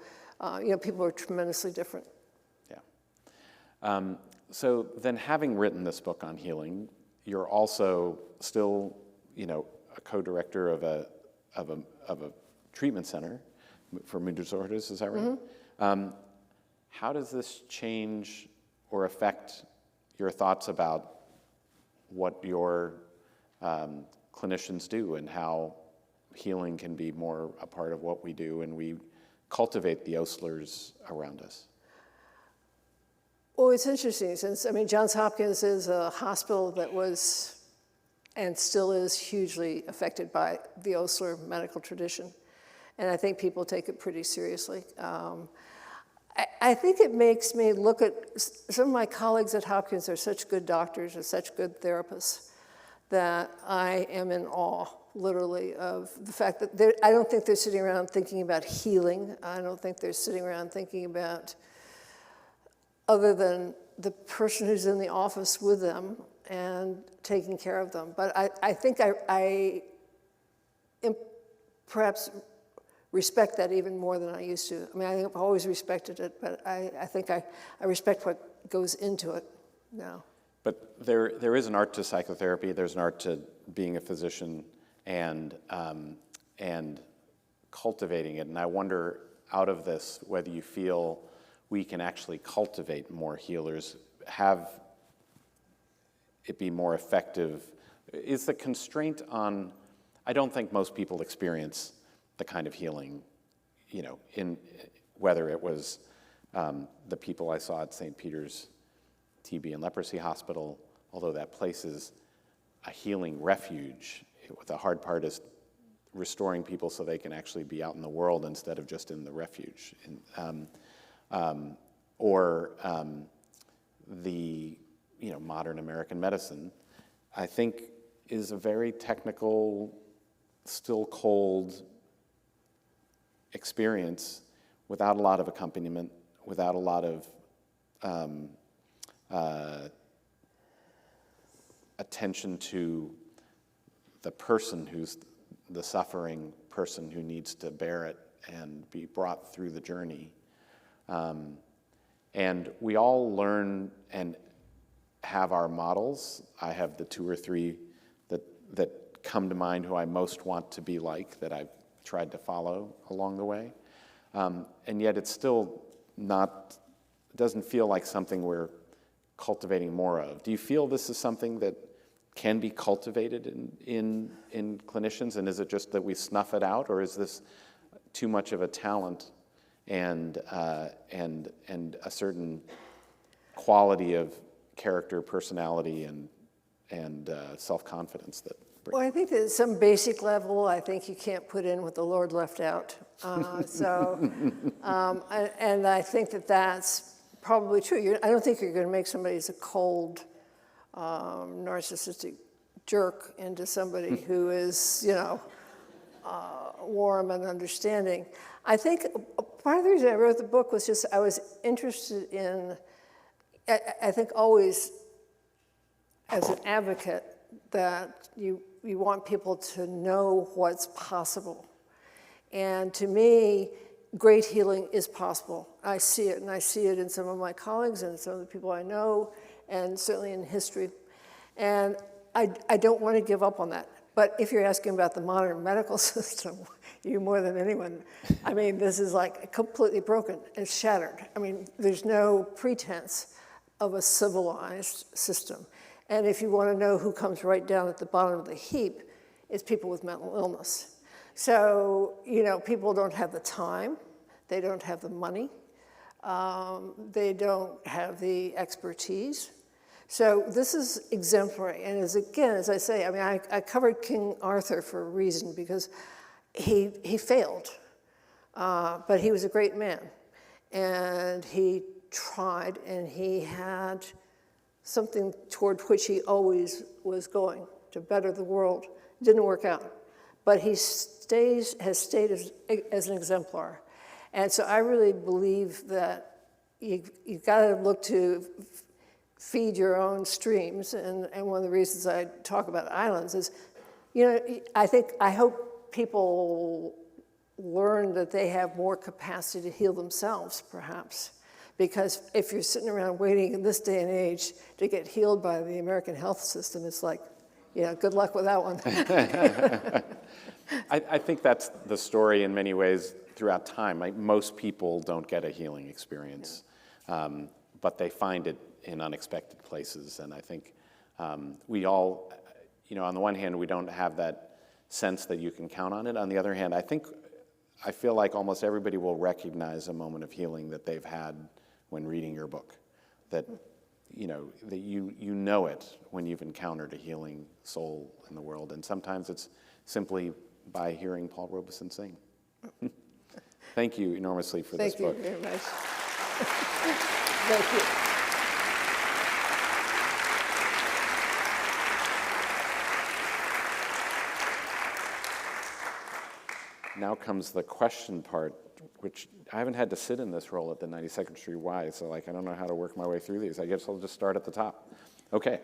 people are tremendously different. Yeah. So then, having written this book on healing, you're also still, a co-director of a treatment center for mood disorders. Is that right? Mm-hmm. How does this change or affect your thoughts about what your clinicians do and how healing can be more a part of what we do and we cultivate the Oslers around us? Well, it's interesting since, Johns Hopkins is a hospital that was and still is hugely affected by the Osler medical tradition. And I think people take it pretty seriously. I think it makes me look at, some of my colleagues at Hopkins are such good doctors and such good therapists that I am in awe, literally, of the fact that I don't think they're sitting around thinking about healing. I don't think they're sitting around thinking about other than the person who's in the office with them and taking care of them. But I think I perhaps respect that even more than I used to. I think I've always respected it, but I think I respect what goes into it now. But there is an art to psychotherapy. There's an art to being a physician and cultivating it. And I wonder out of this, whether you feel we can actually cultivate more healers, have it be more effective, is the constraint on, I don't think most people experience the kind of healing, in whether it was the people I saw at St. Peter's TB and Leprosy Hospital, although that place is a healing refuge. The hard part is restoring people so they can actually be out in the world instead of just in the refuge. Or the modern American medicine, I think, is a very technical, still cold experience without a lot of accompaniment, without a lot of attention to the person who's the suffering person who needs to bear it and be brought through the journey. And we all learn and have our models. I have the 2 or 3 that come to mind who I most want to be like, that I've tried to follow along the way. And yet it's still not, it doesn't feel like something we're cultivating more of. Do you feel this is something that can be cultivated in clinicians, and is it just that we snuff it out, or is this too much of a talent and a certain quality of character, personality, and self-confidence that brings? Well, I think that at some basic level, I think you can't put in what the Lord left out. And I think that that's probably true. I don't think you're going to make somebody as a cold, narcissistic jerk into somebody who is, warm and understanding. I think part of the reason I wrote the book was just I was interested in, I think always as an advocate, that you want people to know what's possible. And to me, great healing is possible. I see it, and I see it in some of my colleagues and some of the people I know, and certainly in history. And I don't want to give up on that. But if you're asking about the modern medical system, you more than anyone, I mean, this is like completely broken. It's shattered. I mean, there's no pretense of a civilized system. And if you want to know who comes right down at the bottom of the heap, it's people with mental illness. So, people don't have the time, they don't have the money, they don't have the expertise. So this is exemplary. And as I say, I mean, I covered King Arthur for a reason, because he failed, but he was a great man. And he tried, and he had something toward which he always was going, to better the world. It didn't work out. But he has stayed as an exemplar. And so I really believe that you've got to look to feed your own streams. And one of the reasons I talk about islands is, I hope people learn that they have more capacity to heal themselves, perhaps. Because if you're sitting around waiting in this day and age to get healed by the American health system, it's like, good luck with that one. I think that's the story in many ways throughout time. Like, most people don't get a healing experience, but they find it in unexpected places. And I think we all, on the one hand, we don't have that sense that you can count on it. On the other hand, I feel like almost everybody will recognize a moment of healing that they've had when reading your book, that that you know it when you've encountered a healing soul in the world. And sometimes it's simply by hearing Paul Robeson sing. Thank you enormously for this book. Thank you very much. Thank you. Now comes the question part, which I haven't had to sit in this role at the 92nd Street Y, so I don't know how to work my way through these. I guess I'll just start at the top. Okay.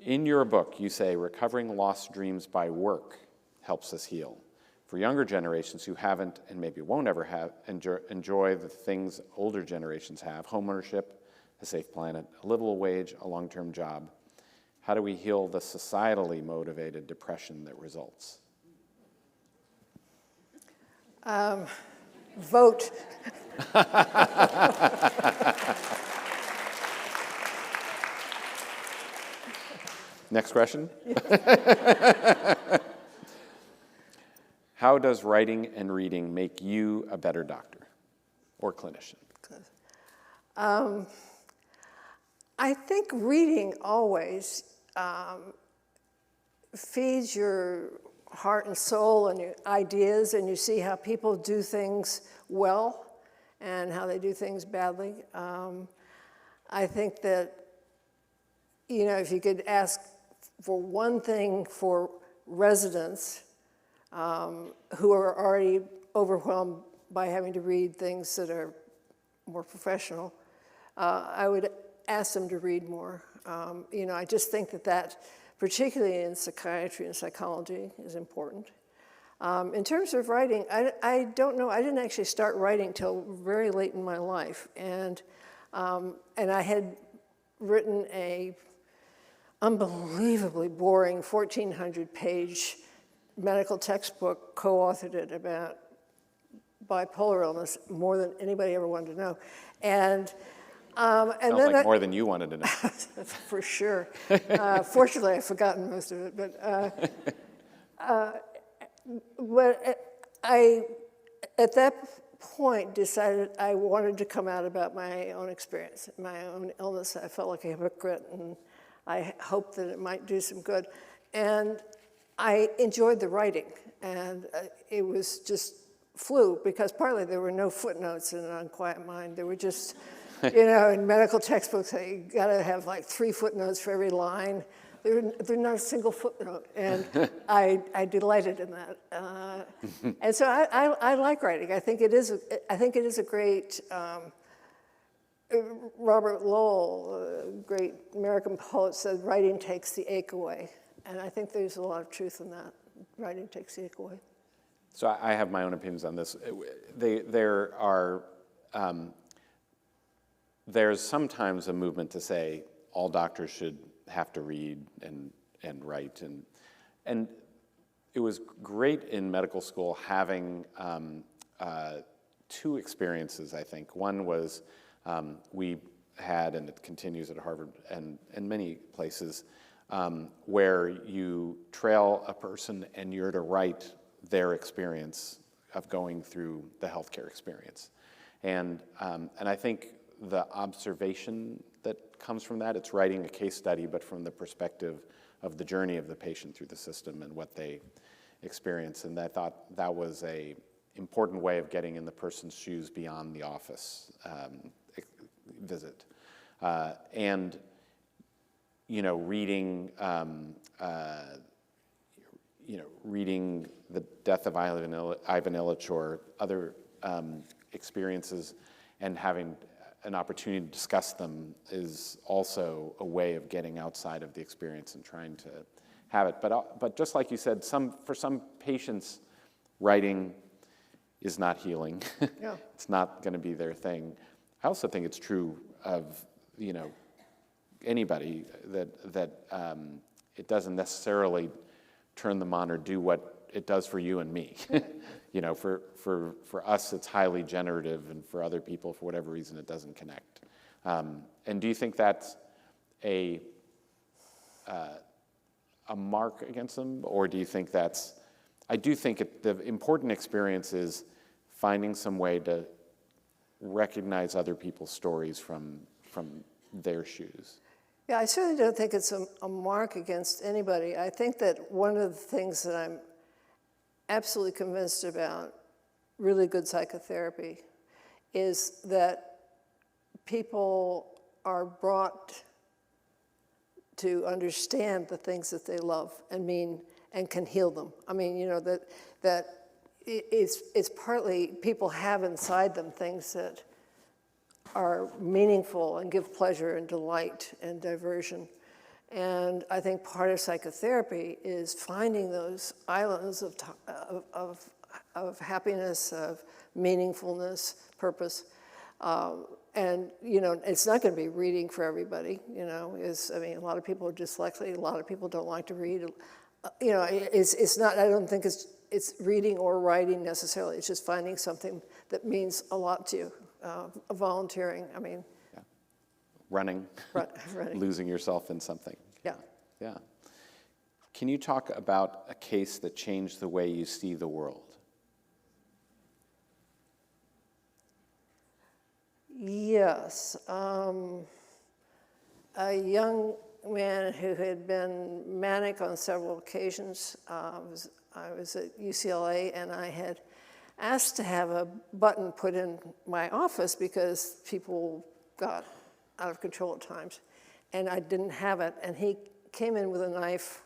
In your book, you say, recovering lost dreams by work helps us heal. For younger generations who haven't and maybe won't ever have enjoy the things older generations have, homeownership, a safe planet, a livable wage, a long-term job, how do we heal the societally motivated depression that results? Vote. Next question. How does writing and reading make you a better doctor or clinician? I think reading always feeds your heart and soul and your ideas, and you see how people do things well and how they do things badly. I think that, you know, if you could ask for one thing for residents who are already overwhelmed by having to read things that are more professional, I would ask them to read more. You know, I just think that particularly in psychiatry and psychology, is important. In terms of writing, I don't know. I didn't actually start writing till very late in my life, and I had written a unbelievably boring 1,400-page medical textbook, co-authored it about bipolar illness, more than anybody ever wanted to know, and Sounds then like more than you wanted to know. For sure. Fortunately, I've forgotten most of it, but I, at that point, decided I wanted to come out about my own experience, my own illness. I felt like a hypocrite, and I hoped that it might do some good. And I enjoyed the writing, and it was just flew, because partly there were no footnotes in an Unquiet Mind. There were just, you know, in medical textbooks, you gotta have like 3 footnotes for every line. There's not a single footnote, and I delighted in that. And so I like writing. I think it is a great. Robert Lowell, a great American poet, said, "Writing takes the ache away," and I think there's a lot of truth in that. Writing takes the ache away. So I have my own opinions on this. There's sometimes a movement to say all doctors should have to read and write, and it was great in medical school having 2 experiences, I think. One was we had, and it continues at Harvard and many places, where you trail a person and you're to write their experience of going through the healthcare experience. And I think the observation that comes from that, it's writing a case study, but from the perspective of the journey of the patient through the system and what they experience. And I thought that was a important way of getting in the person's shoes beyond the office visit. And, you know, reading reading the death of Ivan Illich or other experiences and having an opportunity to discuss them is also a way of getting outside of the experience and trying to have it. But just like you said, for some patients, writing is not healing. Yeah. It's not going to be their thing. I also think it's true of, you know, anybody that it doesn't necessarily turn them on or do what it does for you and me. You know, for us, it's highly generative, and for other people, for whatever reason, it doesn't connect. And do you think that's a mark against them, or do you think that's? I do think the important experience is finding some way to recognize other people's stories from their shoes. Yeah, I certainly don't think it's a mark against anybody. I think that one of the things that I'm absolutely convinced about really good psychotherapy is that people are brought to understand the things that they love and mean and can heal them. I mean, you know, that it's partly people have inside them things that are meaningful and give pleasure and delight and diversion. And I think part of psychotherapy is finding those islands of happiness, of meaningfulness, purpose. And, you know, it's not going to be reading for everybody, you know. I mean, a lot of people are dyslexic, a lot of people don't like to read. You know, it's not, I don't think it's reading or writing necessarily. It's just finding something that means a lot to you. Volunteering, I mean. Yeah. Running, Running. losing yourself in something. Yeah. Yeah. Can you talk about a case that changed the way you see the world? Yes. A young man who had been manic on several occasions. I was at UCLA, and I had asked to have a button put in my office because people got out of control at times, and I didn't have it. And he came in with a knife,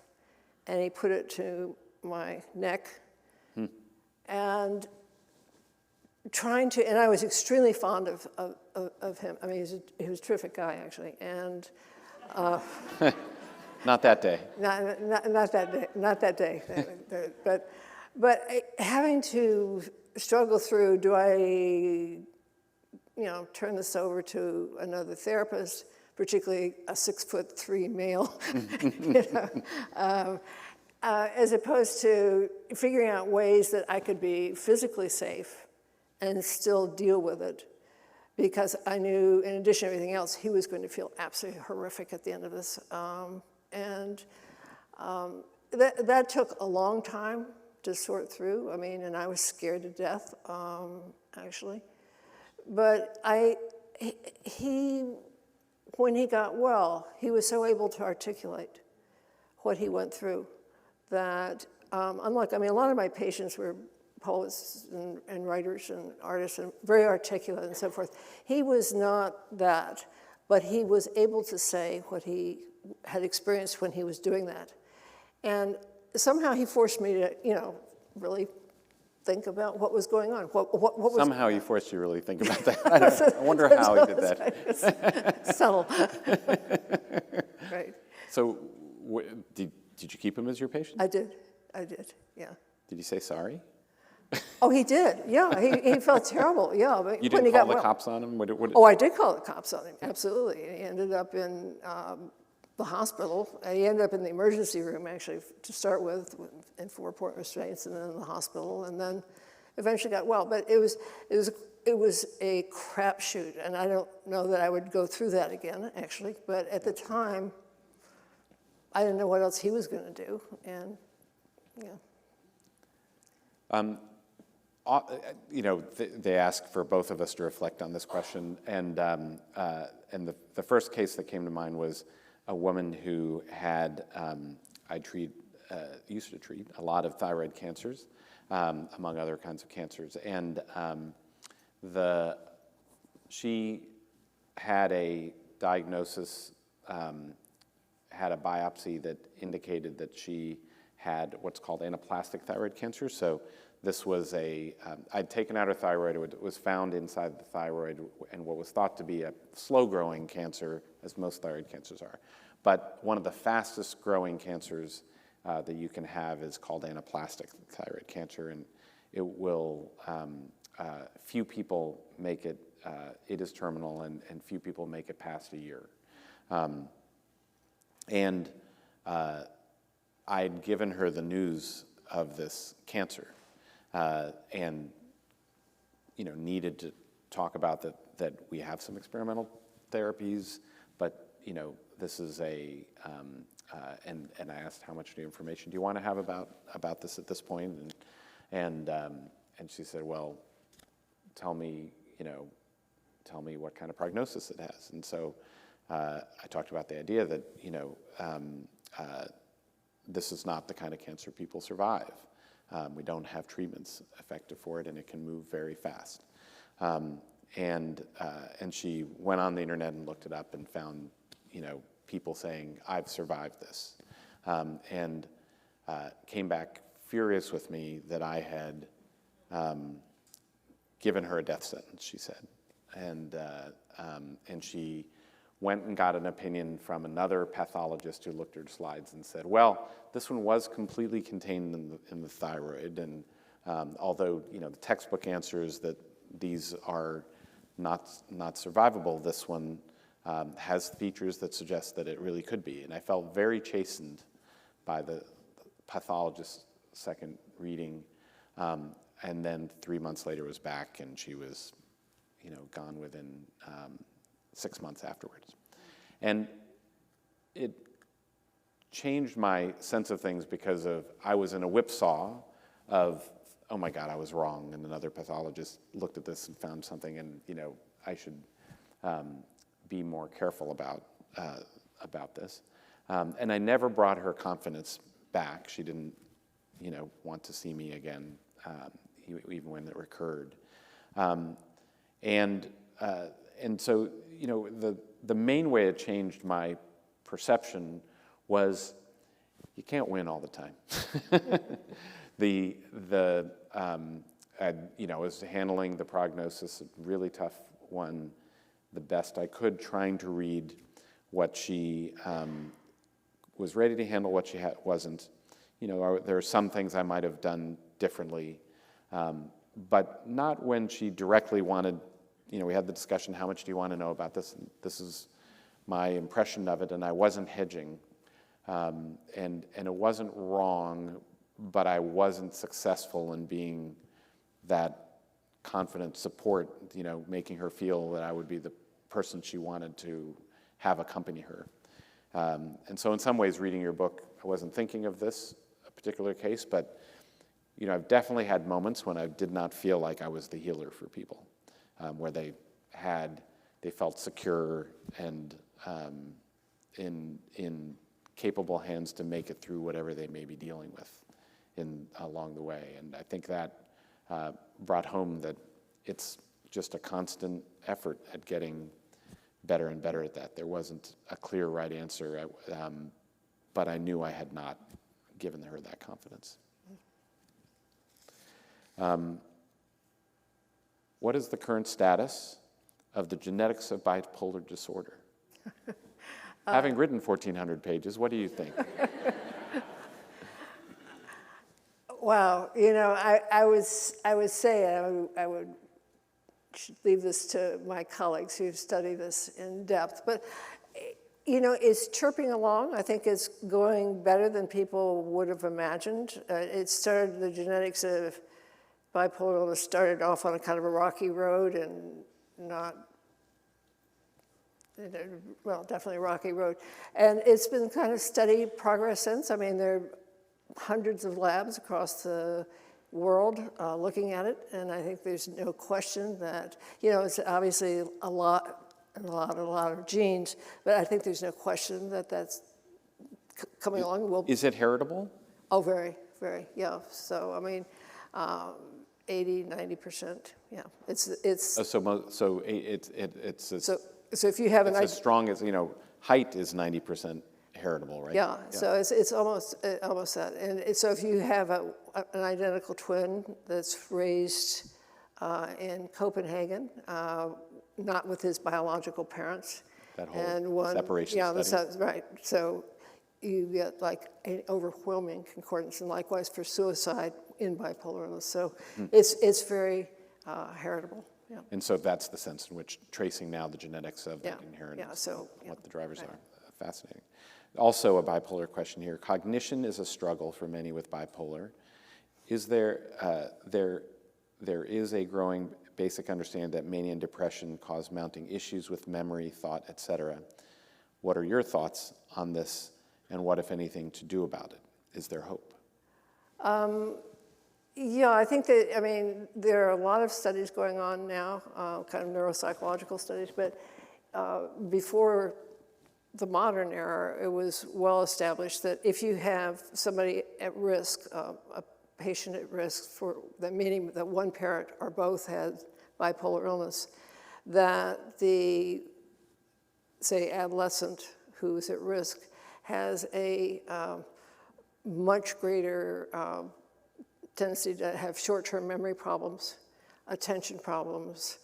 and he put it to my neck, and trying to, and I was extremely fond of him. I mean, he was a terrific guy, actually, and Not that day. not that day, but having to struggle through, do I, turn this over to another therapist, particularly a 6'3" male, as opposed to figuring out ways that I could be physically safe and still deal with it, because I knew, in addition to everything else, he was going to feel absolutely horrific at the end of this. That took a long time to sort through. I mean, and I was scared to death, actually. But when he got well, he was so able to articulate what he went through that, unlike, I mean, a lot of my patients were poets and writers and artists and very articulate and so forth. He was not that, but he was able to say what he had experienced when he was doing that. And somehow he forced me to, really think about what was going on. What was Somehow he forced you to really think about that. I wonder how he did that. Subtle. Right. So did you keep him as your patient? I did, yeah. Did he say sorry? Oh, he did, yeah. He felt terrible, yeah. But You when didn't he call got the cops on him? Oh, I did call the cops on him, absolutely. He ended up in the hospital. He ended up in the emergency room, actually, to start with, in 4-point restraints, and then in the hospital, and then eventually got well. But it was a crapshoot, and I don't know that I would go through that again, actually. But at the time, I didn't know what else he was going to do, and yeah. They ask for both of us to reflect on this question, and the first case that came to mind was a woman who had used to treat a lot of thyroid cancers, among other kinds of cancers, and she had a diagnosis, had a biopsy that indicated that she had what's called anaplastic thyroid cancer. So this was I'd taken out her thyroid. It was found inside the thyroid, and what was thought to be a slow-growing cancer, as most thyroid cancers are. But one of the fastest-growing cancers that you can have is called anaplastic thyroid cancer, and it will, few people make it, it is terminal, and few people make it past a year. I'd given her the news of this cancer, and needed to talk about that we have some experimental therapies, but this is and I asked how much new information do you want to have about this at this point, and she said, well, tell me what kind of prognosis it has. And so I talked about the idea that this is not the kind of cancer people survive. We don't have treatments effective for it, and it can move very fast. And she went on the internet and looked it up and found, people saying, I've survived this. And came back furious with me that I had given her a death sentence, she said. And she went and got an opinion from another pathologist who looked at her slides and said, well, this one was completely contained in the thyroid, and although the textbook answer is that these are not survivable, this one has features that suggest that it really could be. And I felt very chastened by the pathologist's second reading, And then 3 months later was back, and she was, gone within 6 months afterwards. And it changed my sense of things because I was in a whipsaw of, oh my God, I was wrong, and another pathologist looked at this and found something, and I should be more careful about this. And I never brought her confidence back. She didn't, want to see me again, even when it recurred. And so, the main way it changed my perception was you can't win all the time. I was handling the prognosis, a really tough one, the best I could, trying to read what she was ready to handle, what she wasn't. There are some things I might have done differently, but not when she directly wanted, we had the discussion, how much do you want to know about this? And this is my impression of it, and I wasn't hedging. And it wasn't wrong, but I wasn't successful in being that confident support, making her feel that I would be the person she wanted to have accompany her. And so in some ways, reading your book, I wasn't thinking of this particular case, but I've definitely had moments when I did not feel like I was the healer for people, where they felt secure and in capable hands to make it through whatever they may be dealing with along the way. And I think that brought home that it's just a constant effort at getting better and better at that. There wasn't a clear right answer, but I knew I had not given her that confidence. What is the current status of the genetics of bipolar disorder? Having written 1,400 pages, what do you think? Wow, I would say I should leave this to my colleagues who study this in depth, but it's chirping along. I think it's going better than people would have imagined. The genetics of bipolar illness started off on a kind of a rocky road and definitely a rocky road. And it's been kind of steady progress since. I mean, there are hundreds of labs across the world looking at it, and I think there's no question that, it's obviously a lot of genes, but I think there's no question that that's coming along. Is it heritable? Oh, very, very, yeah. So, I mean, 80, 90%, yeah. It's So if you have it's as strong as, height is 90% heritable, right? Yeah, so it's almost that. And so if you have an identical twin that's raised in Copenhagen, not with his biological parents. That whole separation study. Right. So you get like an overwhelming concordance, and likewise for suicide in bipolar illness. So it's very heritable. Yeah. And so that's the sense in which tracing now the genetics of that inheritance, what the drivers are. Fascinating. Also a bipolar question here. Cognition is a struggle for many with bipolar. Is there is a growing basic understanding that mania and depression cause mounting issues with memory, thought, etc. What are your thoughts on this, and what, if anything, to do about it? Is there hope? Yeah, I think that, there are a lot of studies going on now, kind of neuropsychological studies, but before the modern era, it was well established that if you have somebody at risk, a patient at risk for that, meaning that one parent or both had bipolar illness, that the, say, adolescent who's at risk has a much greater tendency to have short-term memory problems, attention problems,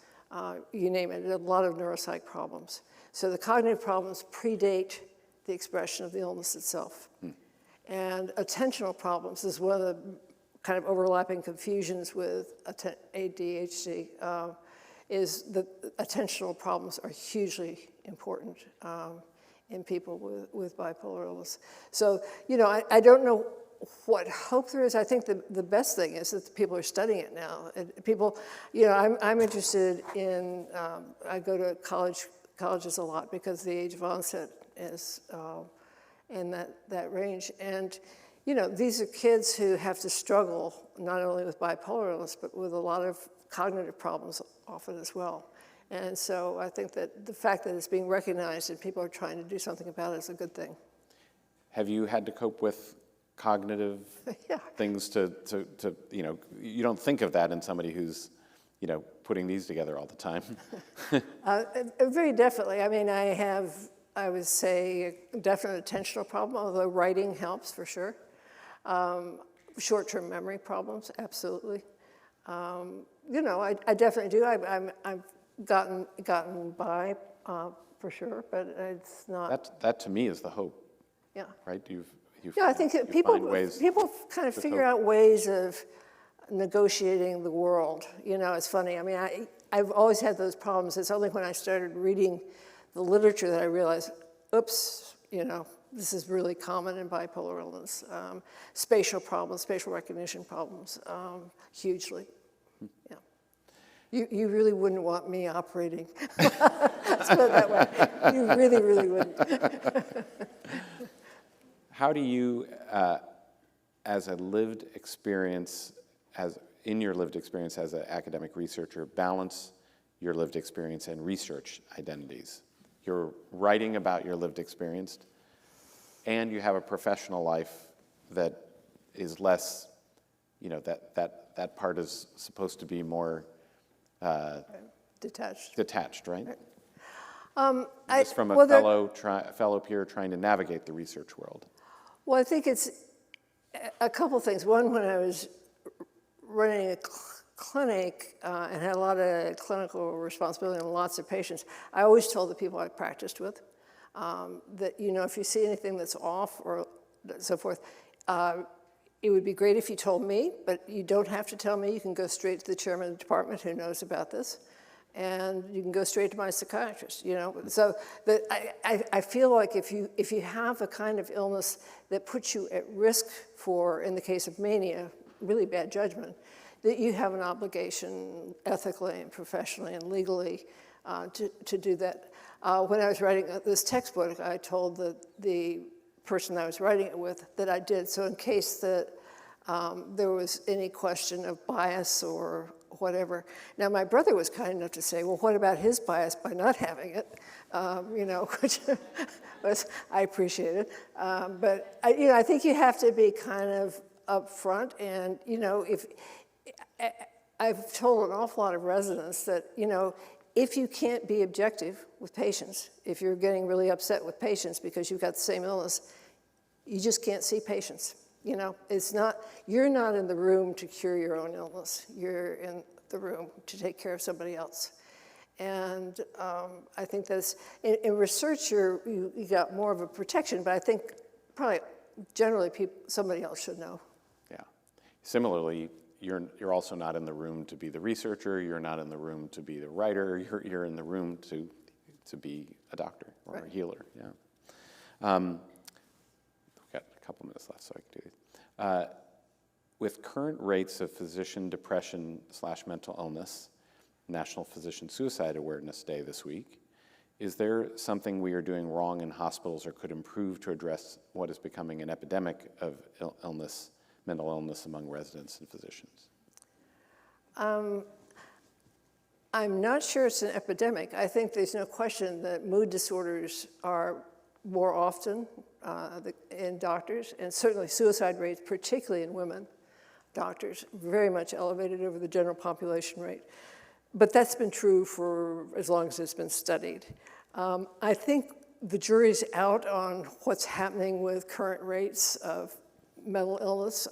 you name it, a lot of neuropsych problems. So the cognitive problems predate the expression of the illness itself. And attentional problems is one of the kind of overlapping confusions with ADHD, is that attentional problems are hugely important in people with bipolar illness. So, I don't know what hope there is, I think the best thing is that people are studying it now. And people, I'm interested in, I go to colleges a lot because the age of onset is in that range. And, these are kids who have to struggle not only with bipolar illness, but with a lot of cognitive problems often as well. And so I think that the fact that it's being recognized and people are trying to do something about it is a good thing. Have you had to cope with cognitive things to you don't think of that in somebody who's, putting these together all the time? Very definitely. I mean, I would say, a definite attentional problem, although writing helps for sure. Short-term memory problems, absolutely. I definitely do. I've gotten by for sure, but it's not. That to me is the hope. Yeah. Right. I think people kind of figure out ways of negotiating the world. It's funny. I mean, I've always had those problems. It's only when I started reading the literature that I realized, oops, this is really common in bipolar illness. Spatial problems, spatial recognition problems, hugely. Yeah. You really wouldn't want me operating. Let's put it that way. You really, really wouldn't. How do you, as a lived experience, in your lived experience as an academic researcher, balance your lived experience and research identities? You're writing about your lived experience, and you have a professional life that is less, that part is supposed to be more detached, right? Just from a fellow peer trying to navigate the research world. Well, I think it's a couple things. One, when I was running a clinic and had a lot of clinical responsibility and lots of patients, I always told the people I practiced with that, if you see anything that's off or so forth, it would be great if you told me, but you don't have to tell me. You can go straight to the chairman of the department who knows about this, and you can go straight to my psychiatrist, So I feel like if you have a kind of illness that puts you at risk for, in the case of mania, really bad judgment, that you have an obligation ethically and professionally and legally to do that. When I was writing this textbook, I told the person I was writing it with that I did, so in case that there was any question of bias or whatever. Now, my brother was kind enough to say, well, what about his bias by not having it? Which I appreciated. But I think you have to be kind of upfront, and if I've told an awful lot of residents that if you can't be objective with patients, if you're getting really upset with patients because you've got the same illness, you just can't see patients. It's not, you're not in the room to cure your own illness. You're in the room to take care of somebody else. And I think that's, in research, you got more of a protection, but I think probably generally somebody else should know. Yeah. Similarly, you're also not in the room to be the researcher. You're not in the room to be the writer. You're in the room to be a doctor or a healer. Yeah. We've got a couple minutes left, so I can do these. With current rates of physician depression / mental illness, National Physician Suicide Awareness Day this week, is there something we are doing wrong in hospitals or could improve to address what is becoming an epidemic of mental illness among residents and physicians? I'm not sure it's an epidemic. I think there's no question that mood disorders are more often in doctors, and certainly suicide rates, particularly in women doctors, very much elevated over the general population rate. But that's been true for as long as it's been studied. I think the jury's out on what's happening with current rates of mental illness.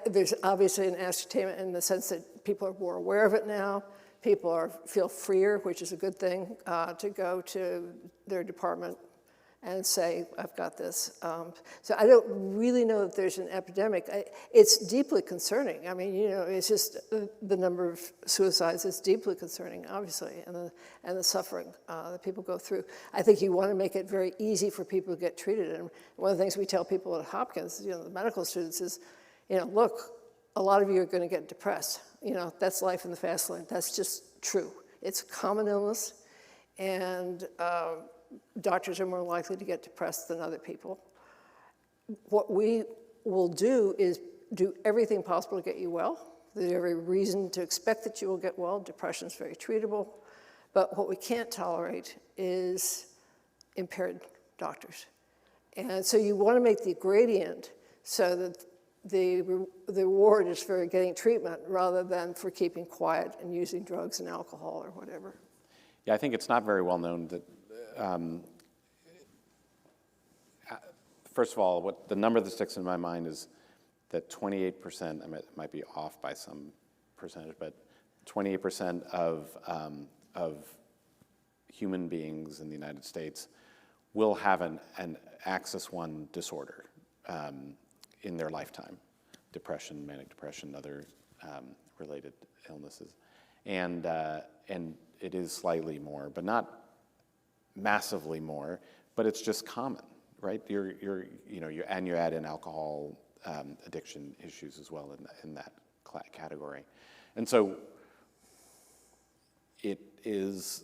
There's obviously an ascertainment in the sense that people are more aware of it now. People feel freer, which is a good thing, to go to their department and say, I've got this. So I don't really know that there's an epidemic. It's deeply concerning. I mean, it's just the number of suicides is deeply concerning, obviously, and the suffering that people go through. I think you want to make it very easy for people to get treated. And one of the things we tell people at Hopkins, the medical students is, look, a lot of you are going to get depressed. That's life in the fast lane. That's just true. It's a common illness, and doctors are more likely to get depressed than other people. What we will do is do everything possible to get you well. There's every reason to expect that you will get well. Depression is very treatable. But what we can't tolerate is impaired doctors. And so you want to make the gradient so that the reward is for getting treatment rather than for keeping quiet and using drugs and alcohol or whatever. Yeah, I think it's not very well known that first of all, what the number that sticks in my mind is that 28%, I might be off by some percentage, but 28% of human beings in the United States will have an Axis I disorder in their lifetime, depression, manic depression, other related illnesses, and it is slightly more, but not massively more, but it's just common, right? You add in alcohol addiction issues as well in that category, and so it is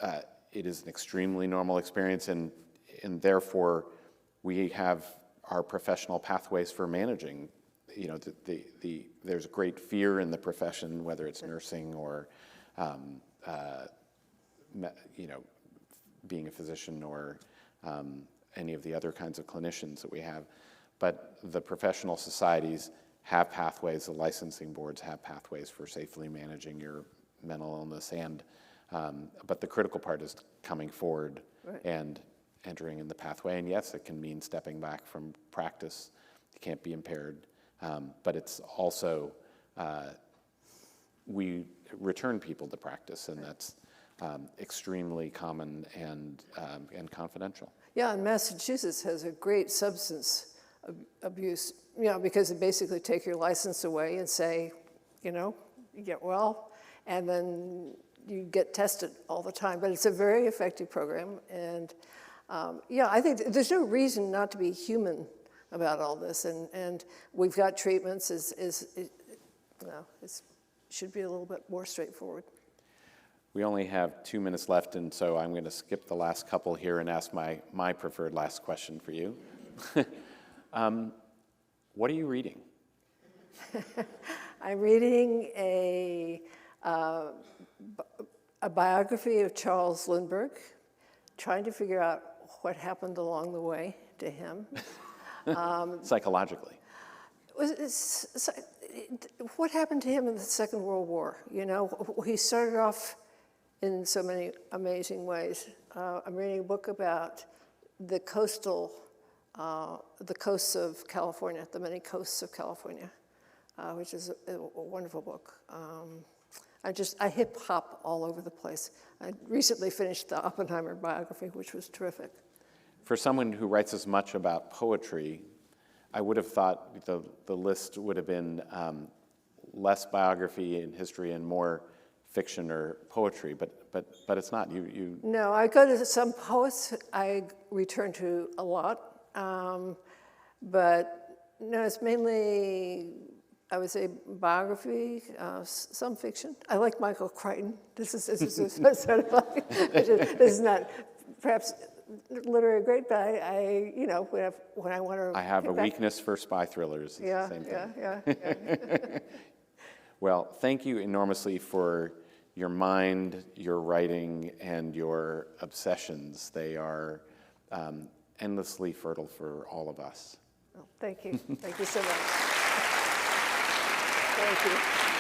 an extremely normal experience, and therefore we have our professional pathways for managing. There's great fear in the profession, whether it's nursing or being a physician or any of the other kinds of clinicians that we have. But the professional societies have pathways, the licensing boards have pathways for safely managing your mental illness, but the critical part is coming forward and entering in the pathway. And yes, it can mean stepping back from practice. You can't be impaired, but it's also, we return people to practice, and that's extremely common and confidential. Yeah, and Massachusetts has a great substance abuse, because they basically take your license away and say, you get well, and then you get tested all the time. But it's a very effective program, and I think there's no reason not to be human about all this, and we've got treatments. It should be a little bit more straightforward. We only have 2 minutes left, and so I'm going to skip the last couple here and ask my preferred last question for you. What are you reading? I'm reading a biography of Charles Lindbergh, trying to figure out what happened along the way to him. Psychologically. What happened to him in the Second World War? He started off in so many amazing ways. I'm reading a book about the coasts of California, the many coasts of California, which is a wonderful book. I hip hop all over the place. I recently finished the Oppenheimer biography, which was terrific. For someone who writes as much about poetry, I would have thought the list would have been less biography and history and more fiction or poetry, but it's not. You. No, I go to some poets. I return to a lot, but no, it's mainly, I would say, biography, some fiction. I like Michael Crichton. This is sort of like, this is not perhaps literary great, but I when I want to. I have a weakness for spy thrillers. Yeah, same thing. Yeah. Well, thank you enormously for your mind, your writing, and your obsessions. They are endlessly fertile for all of us. Well, thank you. Thank you so much. Thank you.